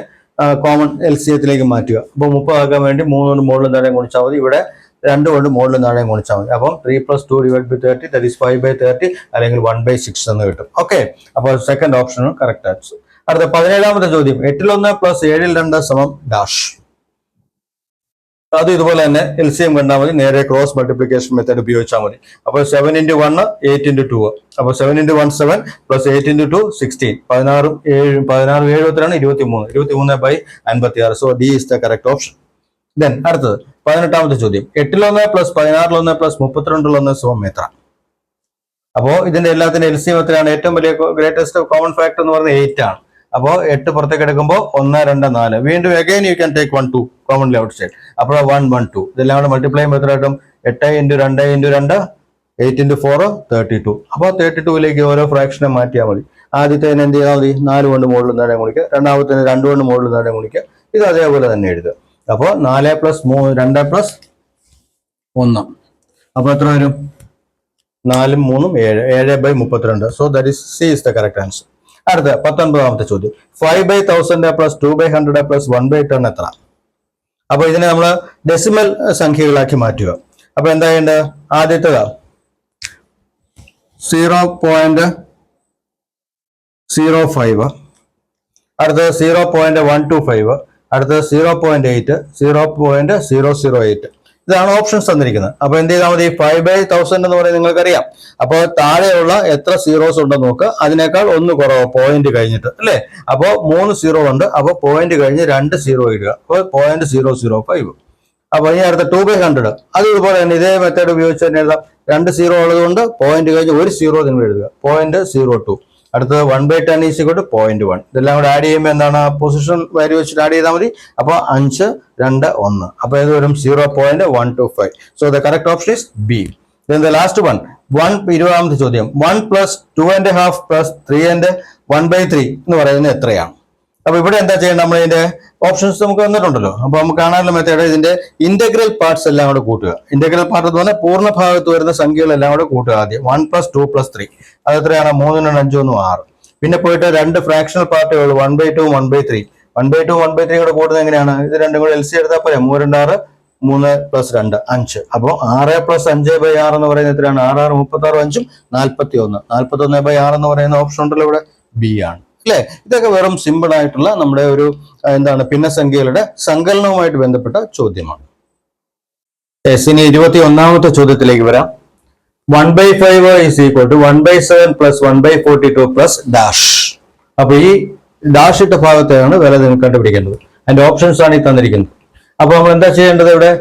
കോമൺ LCMത്തിലേക്ക് മാറ്റുക. അപ്പോൾ 30 ആക്കാൻ വേണ്ടി 3 കൊണ്ട് മുകളിലും താഴെയും ഗുണിച്ചാൽ മതി. ഇവിടെ 2 കൊണ്ട് മുകളിലും താഴെയും ഗുണിച്ചാൽ മതി. അപ്പം 3 + 2 / 30, ദാറ്റ് ഈസ് 5/30, അല്ലെങ്കിൽ 1/6 എന്ന് കിട്ടും. ഓക്കെ, അപ്പോൾ സെക്കൻഡ് ഓപ്ഷനും കറക്റ്റ് ആൻസർ. അടുത്ത 17ാമത്തെ ചോദ്യം 8-1 + 7-2 = ഡാഷ്. അത് ഇതുപോലെ തന്നെ LCM കണ്ടാൽ മതി, നേരെ ക്രോസ് മൾട്ടിപ്ലിക്കേഷൻ മെത്തേഡ് ഉപയോഗിച്ചാൽ മതി. അപ്പോൾ 7 into 1 8 into 2. അപ്പോൾ 7 into 1 7 plus 8 into 2 16. 16 7 23. 23/56. So D is the correct option. Then അടുത്തത് 18ാമത്തെ ചോദ്യം. 8-1 plus 16-1 plus 32-1 സമം എത്ര? അപ്പോൾ ഇതിന്റെ എല്ലാത്തിന്റെ LCM എത്രയാണ്? ഏറ്റവും വലിയ ഗ്രേറ്റസ്റ്റ് കോമൺ ഫാക്ടർ എന്ന് പറയുന്നത് 8 ആണ്. അപ്പോൾ 8 പുറത്തേക്ക് എടുക്കുമ്പോൾ 1 2 4. വീണ്ടും again you can take 1 2 commonly out side. അപ്പോൾ 1 1 2 ഇതെല്ലാം കൂടെ മൾട്ടിപ്ലൈ ചെയ്യുമ്പോൾ എത്ര കിട്ടും? 8 into 2 into 2 8 into 4 32. അപ്പോൾ 32ലേക്ക് ഓരോ ഫ്രാക്ഷനെ മാറ്റിയാൽ മതി. ആദ്യത്തെ എന്ത് ചെയ്താൽ മതി? 4 കൊണ്ട് മുകളിൽ നേടെ ഗുണിക്കുക. രണ്ടാമത്തെ 2 കൊണ്ട് മുകളിൽ നേടെ ഗുണിക്കുക. ഇത് അതേപോലെ തന്നെ എഴുതുക. അപ്പോൾ 4 + 3 2 + 1. അപ്പോൾ എത്ര വരും? 4 3 7 7/32. So that is C is the correct answer. അടുത്ത 19ാമത്തെ ചോദ്യം. 5/1000 plus 2/100 plus 1/10 എത്ര? അപ്പൊ ഇതിനെ നമ്മൾ ഡെസിമൽ സംഖ്യകളാക്കി മാറ്റുക. അപ്പൊ എന്താ ചെയ്യേണ്ടത്? ആദ്യത്തേത് 0.05, അടുത്തത് 0.125, അടുത്തത് 0.8, 0.008. ഇതാണ് ഓപ്ഷൻസ് തന്നിരിക്കുന്നത്. അപ്പൊ എന്ത് ചെയ്താൽ മതി? 5/1000 എന്ന് പറയുന്നത് നിങ്ങൾക്കറിയാം. അപ്പോൾ താഴെയുള്ള എത്ര സീറോസ് ഉണ്ടെന്ന് നോക്കുക. അതിനേക്കാൾ ഒന്ന് കുറവ് പോയിന്റ് കഴിഞ്ഞിട്ട് അല്ലേ? അപ്പോൾ 3 0 ഉണ്ട്. അപ്പോൾ പോയിന്റ് കഴിഞ്ഞ് 2 0 ഇടുക. അപ്പോൾ 0.005. അപ്പൊ ഇനി അടുത്ത 2/100. അത് ഇതുപോലെ തന്നെ ഇതേ മെത്തേഡ് ഉപയോഗിച്ച് തന്നെ എഴുതാം. 2 0 ഉള്ളത് കൊണ്ട് പോയിന്റ് കഴിഞ്ഞ് 1 0 നിങ്ങൾ എഴുതുക. 0.02. അടുത്തത് 1/10 = 0.1. ഇതെല്ലാം കൂടെ ആഡ് ചെയ്യുമ്പോൾ എന്താണ്? പൊസിഷൻ വാല്യൂ വെച്ചിട്ട് ആഡ് ചെയ്താൽ മതി. അപ്പോൾ 5 2 1. അപ്പോൾ ഇത് വരും 0.125. So the correct option is B. Then the last one, 20ാമത്തെ ചോദ്യം. 1 plus 2.5 plus 3 and 1/3 എന്ന് പറയുന്നത് എത്രയാണ്? അപ്പൊ ഇവിടെ എന്താ ചെയ്യേണ്ടത്? നമ്മൾ ഇതിന്റെ ഓപ്ഷൻസ് നമുക്ക് വന്നിട്ടുണ്ടല്ലോ. അപ്പൊ നമുക്ക് കാണാനുള്ള മെത്തേഡ് ഇതിന്റെ ഇന്റഗ്രൽ പാർട്സ് എല്ലാം കൂടെ കൂട്ടുക. ഇന്റഗ്രൽ പാർട്ട് എന്ന് പറഞ്ഞാൽ പൂർണ്ണ ഭാഗത്ത് വരുന്ന സംഖ്യകളെല്ലാം കൂടെ കൂട്ടുക. ആദ്യം 1 + 2 + 3 അത് എത്രയാണ്? 3 × 5 = 6. പിന്നെ പോയിട്ട് 2 ഫ്രാക്ഷണൽ പാർട്ടുകൾ 1/2 1/3. 1/2 1/3 കൂടെ കൂട്ടുന്നത് എങ്ങനെയാണ്? ഇത് രണ്ടും കൂടെ LCM എടുത്താൽ പോലെ 3 2 6 3 + 2 5. അപ്പോൾ 6 + 5/6 എന്ന് പറയുന്നത് എത്രയാണ്? 6 6 36 5 41. 41/6 എന്ന് പറയുന്ന ഓപ്ഷൻ ഉണ്ടല്ലോ ഇവിടെ, B ആണ് അല്ലെ? ഇതൊക്കെ വെറും സിമ്പിൾ ആയിട്ടുള്ള നമ്മുടെ ഒരു എന്താണ് ഭിന്നസംഖ്യകളുടെ സങ്കലനവുമായിട്ട് ബന്ധപ്പെട്ട ചോദ്യമാണ്. ഇനി 21ാമത്തെ ചോദ്യത്തിലേക്ക് വരാം. 1/5 is equal to 1/7 plus 1/42 plus dash. അപ്പൊ ഈ ഡാഷ് ഇട്ട ഭാഗത്തെയാണ് വില നിങ്ങൾ കണ്ടുപിടിക്കേണ്ടത്. അതിന്റെ ഓപ്ഷൻസ് ആണ് ഈ തന്നിരിക്കുന്നത്. അപ്പൊ നമ്മൾ എന്താ ചെയ്യേണ്ടത്? ഇവിടെ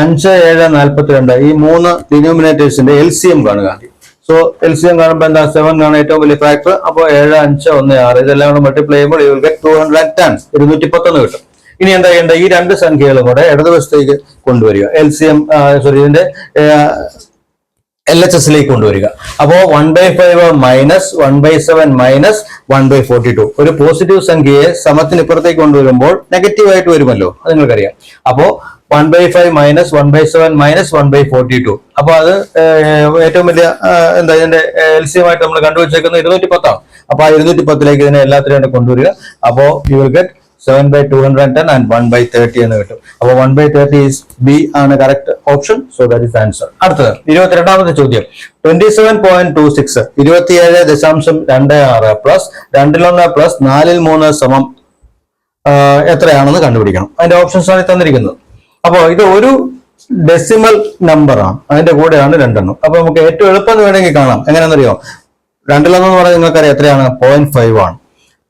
5 7 42 ഈ 3 ഡിനോമിനേറ്റേഴ്സിന്റെ LCM കാണുക. സോ LCM കാണുമ്പോൾ എന്താ? 7 ആണ് ഏറ്റവും വലിയ ഫാക്ടർ. അപ്പോൾ 7 5 1 6 ഇതെല്ലാം കൂടെ മൾട്ടിപ്ലൈ ചെയ്യുമ്പോൾ യു വിൽ ഗെറ്റ് 210 211 കിട്ടും. ഇനി എന്താ ചെയ്യേണ്ടത്? ഈ രണ്ട് സംഖ്യകളും കൂടെ ഇടതുവശത്തേക്ക് കൊണ്ടുവരിക. ഇതിന്റെ LHSലേക്ക് കൊണ്ടുവരിക. അപ്പോ 1/5 മൈനസ് 1/7 മൈനസ് 1/42. ഒരു പോസിറ്റീവ് സംഖ്യയെ സമത്തിനിപ്പുറത്തേക്ക് കൊണ്ടുവരുമ്പോൾ നെഗറ്റീവ് ആയിട്ട് വരുമല്ലോ, അത് നിങ്ങൾക്കറിയാം. അപ്പോ 1/5 മൈനസ് 1/7 മൈനസ് 1/42. അപ്പൊ അത് ഏറ്റവും വലിയ എന്താ ഇതിന്റെ LCM ആയിട്ട് നമ്മൾ കണ്ടുവച്ചേക്കുന്നത് 210 ആണ്. അപ്പൊ ആ 210ലേക്ക് ഇതിനെ എല്ലാത്തിനും കൊണ്ടുവരിക. അപ്പോ യു വിൽ ഗെറ്റ് 7/210 and 1/30 എന്ന് കിട്ടും. അപ്പൊ 1/30 is B ആണ് correct option. So that is answer. അടുത്തത് 22ാമത്തെ ചോദ്യം. 27.26 27.26 പ്ലസ് 2 പ്ലസ് 4 സമം എത്രയാണെന്ന് കണ്ടുപിടിക്കണം. അതിന്റെ ഓപ്ഷൻസ് ആണ് തന്നിരിക്കുന്നത്. അപ്പോ ഇത് ഒരു ഡെസിമൽ നമ്പർ ആണ്, അതിന്റെ കൂടെയാണ് 2 അപ്പൊ നമുക്ക് ഏറ്റവും എളുപ്പം വേണമെങ്കിൽ കാണാം. എങ്ങനെയാണെന്നറിയോ? 2 എന്ന് പറയുന്നത് നിങ്ങൾക്കറിയാം എത്രയാണ്? 0.5 ആണ്.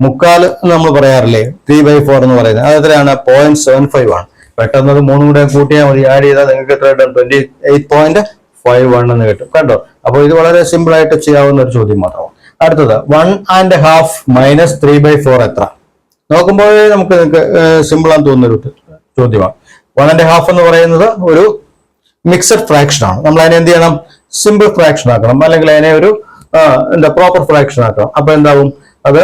മുക്കാൽ നമ്മൾ പറയാറില്ലേ, 3/4 എന്ന് പറയുന്നത്, അത് എത്രയാണ്? 0.75 ആണ്. പെട്ടെന്ന് 3 കൂടെ കൂട്ടിയാൽ മതി, ആഡ് ചെയ്താൽ നിങ്ങൾക്ക് എത്ര കിട്ടും? 28.51 എന്ന് കിട്ടും. കണ്ടോ? അപ്പോൾ ഇത് വളരെ സിമ്പിൾ ആയിട്ട് ചെയ്യാവുന്ന ഒരു ചോദ്യം മാത്രമാണ്. അടുത്തത് 1.5 മൈനസ് 3/4 എത്ര? നോക്കുമ്പോഴേ നമുക്ക് സിമ്പിൾ ആണെന്ന് തോന്നുന്നൊരു ചോദ്യമാണ്. 1.5 എന്ന് പറയുന്നത് ഒരു മിക്സഡ് ഫ്രാക്ഷൻ ആണ്. നമ്മൾ അതിനെ എന്ത് ചെയ്യണം? സിമ്പിൾ ഫ്രാക്ഷൻ ആക്കണം, അല്ലെങ്കിൽ അതിനെ ഒരു പ്രോപ്പർ ഫ്രാക്ഷൻ ആക്കണം. അപ്പൊ എന്താവും? അത്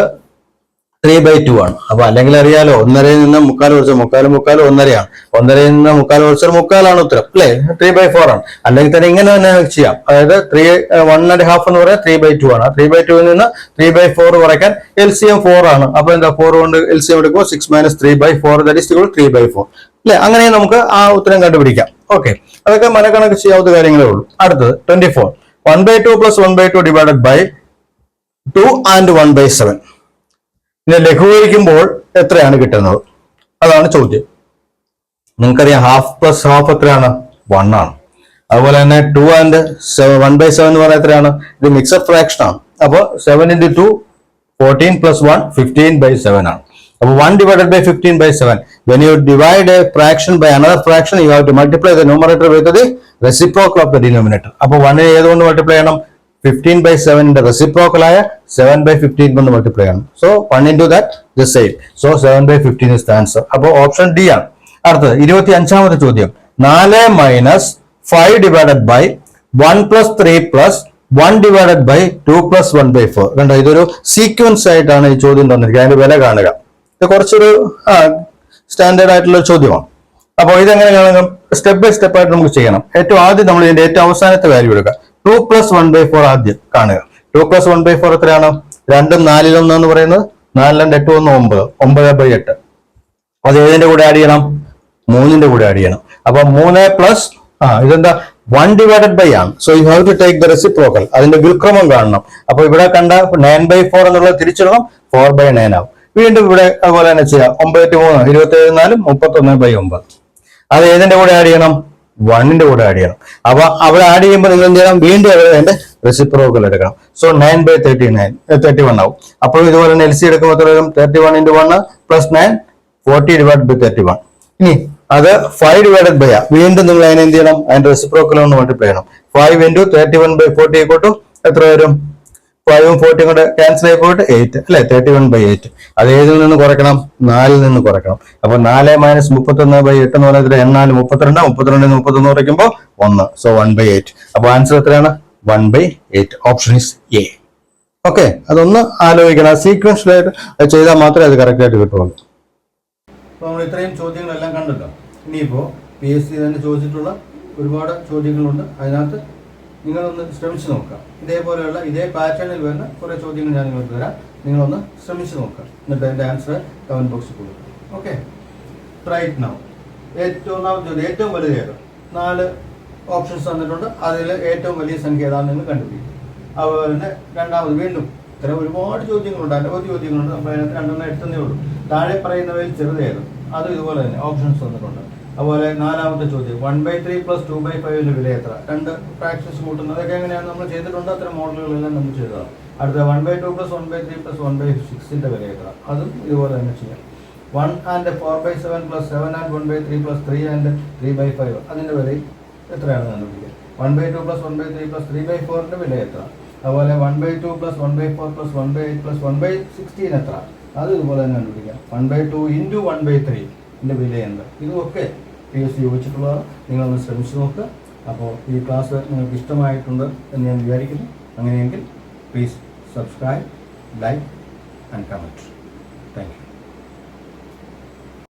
3/2 ആണ്. അപ്പൊ അല്ലെങ്കിൽ അറിയാലോ, 1.5 നിന്ന് 3/4 കുറച്ചാൽ 3/4 1.5 ആണ്. 1.5 നിന്ന് 3/4 കുറച്ചാൽ 3/4 ഉത്തരം അല്ലെ? 3/4 ആണ്. അല്ലെങ്കിൽ തന്നെ ഇങ്ങനെ തന്നെ ചെയ്യാം. അതായത് 1.5 എന്ന് പറയാൻ 3/2 ആണ്. 3/2 നിന്ന് 3/4 കുറയ്ക്കാൻ LCM 4 ആണ്. അപ്പൊ എന്താ? 4 കൊണ്ട് LCM എടുക്കുമ്പോൾ 6 - 3/4 ദാറ്റ് ഈസ് 3/4 അല്ലെ? അങ്ങനെ നമുക്ക് ആ ഉത്തരം കണ്ടുപിടിക്കാം. ഓക്കെ, അതൊക്കെ മനക്കണക്ക് ചെയ്യാവുന്ന കാര്യങ്ങളേ ഉള്ളൂ. അടുത്തത് 24. 1/2 plus 1/2 divided by 2 and 1/7. ഇതിനെ ലഘൂകരിക്കുമ്പോൾ എത്രയാണ് കിട്ടുന്നത്? അതാണ് ചോദ്യം. നിങ്ങൾക്കറിയാം ഹാഫ് പ്ലസ് ഹാഫ് എത്രയാണ് 1 ആണ്. അതുപോലെ തന്നെ 2 ആൻഡ് 1/7 എന്ന് പറയുന്നത് എത്രയാണ്? ഇത് മിക്സഡ് ഫ്രാക്ഷൻ ആണ്. അപ്പോൾ 7 into 2 14 plus 1 15/7 ആണ്. അപ്പോൾ 1 divided by 15/7. When you divide a fraction by another fraction, you have to multiply the numerator with the reciprocal of the denominator. അപ്പോൾ 1 ഏതുകൊണ്ട് മൾട്ടിപ്ലൈ ചെയ്യണം? 15/7 റെസിപ്രോക്കൽ ആയ 7/15 കൊണ്ട് മൾട്ടിപ്ലൈ ചെയ്യണം. So 1 into that the same. So 7/15 is the answer. അപ്പോൾ ഓപ്ഷൻ ഡി ആണ്. അടുത്തത് 25ാമത്തെ ചോദ്യം. 4 minus 5 divided by 1 plus 3 plus 1 divided by 2 plus 1/4. കണ്ടോ, ഇതൊരു സീക്വൻസ് ആയിട്ടാണ് ഈ ചോദ്യം തന്നിരിക്കുന്നത്. അതിന്റെ വില കാണുക. ഇത് കുറച്ചൊരു സ്റ്റാൻഡേർഡ് ആയിട്ടുള്ള ചോദ്യമാണ്. അപ്പോൾ ഇതെങ്ങനെ കാണുക? സ്റ്റെപ്പ് ബൈ സ്റ്റെപ്പ് ആയിട്ട് നമുക്ക് ചെയ്യണം. ഏറ്റവും ആദ്യം നമ്മൾ ഇതിന്റെ ഏറ്റവും അവസാനത്തെ വാല്യൂ എടുക്കുക. 2 plus 1/4 ആദ്യം കാണുക. 2 plus 1/4 എത്രയാണ്? 2 4 1 എന്ന് പറയുന്നത് 4 2 8 1 9 9/8. അത് ഏതിന്റെ കൂടെ ആഡ് ചെയ്യണം? 3ന്റെ കൂടെ ആഡ് ചെയ്യണം. അപ്പൊ 3 പ്ലസ് ഇതെന്താ 1 divided by ആണ്. So you have to take the reciprocal. അതിന്റെ വ്യുൽക്രമം കാണണം. അപ്പൊ ഇവിടെ കണ്ട 9/4 എന്നുള്ളത് തിരിച്ചിടണം, 4/9 ആവും. വീണ്ടും ഇവിടെ അതുപോലെ തന്നെ ചെയ്യാം. 9 3 27 4 31/9. അത് ഏതിന്റെ കൂടെ ആഡ് ചെയ്യണം? 1ന്റെ കൂടെ ആഡ് ചെയ്യണം. അപ്പൊ അവിടെ ആഡ് ചെയ്യുമ്പോൾ നിങ്ങൾ എന്ത് ചെയ്യണം? വീണ്ടും അതിന്റെ റെസിപ്രോക്കൽ എടുക്കണം. സോ 9/31 ആവും. അപ്പോൾ ഇതുപോലെ തന്നെ LC എടുക്കുമ്പോൾ എത്ര വരും? 31 into 1 plus 9 40 divided by 31. ഇനി അത് 5 divided by വീണ്ടും നിങ്ങൾ അതിനെ എന്ത് ചെയ്യണം? അതിന്റെ റെസിപ്രോക്കൽ കൊണ്ട് മൾട്ടിപ്ലൈ ചെയ്യണം. 5 into 31/40 = എത്ര വരും? 5ഉം 40 കൂടെ ക്യാൻസൽ ആയി പോയിട്ട് 8 അല്ലെ? 31/8. അത് ഏതിൽ നിന്ന് കുറയ്ക്കണം? 4ൽ നിന്ന് കുറയ്ക്കണം. അപ്പൊ 4 - 31/8 എന്ന് പറയുന്നത് 8 32, 32 31 കുറയ്ക്കുമ്പോൾ 1. സോ 1/8. അപ്പൊ ആൻസർ എത്രയാണ്? 1/8. Option is A. ഓക്കെ, അതൊന്ന് ആലോചിക്കണം. സീക്വൻഷ്യലായിട്ട് ചെയ്താൽ മാത്രമേ അത് കറക്റ്റ് ആയിട്ട് കിട്ടുള്ളൂ. അപ്പോൾ നമ്മൾ ഇത്രയും ചോദ്യങ്ങളെല്ലാം കണ്ടല്ലോ. ഇനിയിപ്പോൾ PSC തന്നെ ചോദിച്ചിട്ടുള്ള ഒരുപാട് ചോദ്യങ്ങളുണ്ട്. അതിനകത്ത് നിങ്ങളൊന്ന് ശ്രമിച്ചു നോക്കുക. ഇതേപോലെയുള്ള ഇതേ പാറ്റേണിൽ വരുന്ന കുറേ ചോദ്യങ്ങൾ ഞാൻ നിങ്ങൾക്ക് തരാം. നിങ്ങളൊന്ന് ശ്രമിച്ചു നോക്കുക. എന്നിട്ട് അതിൻ്റെ ആൻസർ കമൻറ്റ് ബോക്സിൽ കൊടുക്കുക. ഓക്കെ, റൈറ്റ് നൗ ഏറ്റവും വലുത് ഏത്? 4 ഓപ്ഷൻസ് തന്നിട്ടുണ്ട്. അതിൽ ഏറ്റവും വലിയ സംഖ്യ ഏതാണെന്ന് നിങ്ങൾ കണ്ടുപിടിക്കും. അതുപോലെ തന്നെ രണ്ടാമത് വീണ്ടും ഇത്ര ഒരുപാട് ചോദ്യങ്ങളുണ്ട്, അനവധി ചോദ്യങ്ങളുണ്ട്. നമ്മൾ അതിനകത്ത് 2 എടുത്തതേ ഉള്ളൂ. താഴെ പറയുന്നവയിൽ ചെറുതേത്? അതും ഇതുപോലെ തന്നെ ഓപ്ഷൻസ് തന്നിട്ടുണ്ട്. അതുപോലെ 4ാമത്തെ ചോദ്യം 1/3 plus 2/5 വില എത്ര? 2 ഫ്രാക്ഷൻസ് കൂട്ടുന്നത് അതൊക്കെ എങ്ങനെയാണ് നമ്മൾ ചെയ്തിട്ടുണ്ട്. അത്തരം മോഡലുകളെല്ലാം നമ്മൾ ചെയ്തതാണ്. അടുത്ത 1/2 plus 1/3 plus 1/6 വില എത്ര? അതും ഇതുപോലെ തന്നെ ചെയ്യാം. 1 and 4/7 plus 7 and 1/3 plus 3 and 3/5 അതിന്റെ വില എത്രയാണ് കണ്ടുപിടിക്കുക. 1/2 plus 1/3 plus 3/4 വില എത്ര? അതുപോലെ 1/2 plus 1/4 plus 1/8 plus 1/16 എത്ര? അത് ഇതുപോലെ തന്നെ കണ്ടുപിടിക്കാം. 1/2 into 1/3 വില എന്ത്? ഇതുമൊക്കെ PSC ചോദിച്ചിട്ടുള്ളതാണ്. നിങ്ങളൊന്ന് ശ്രമിച്ചു നോക്കുക. അപ്പോൾ ഈ ക്ലാസ് നിങ്ങൾക്ക് ഇഷ്ടമായിട്ടുണ്ട് എന്ന് ഞാൻ വിചാരിക്കുന്നു. അങ്ങനെയെങ്കിൽ please subscribe, like and comment. Thank you.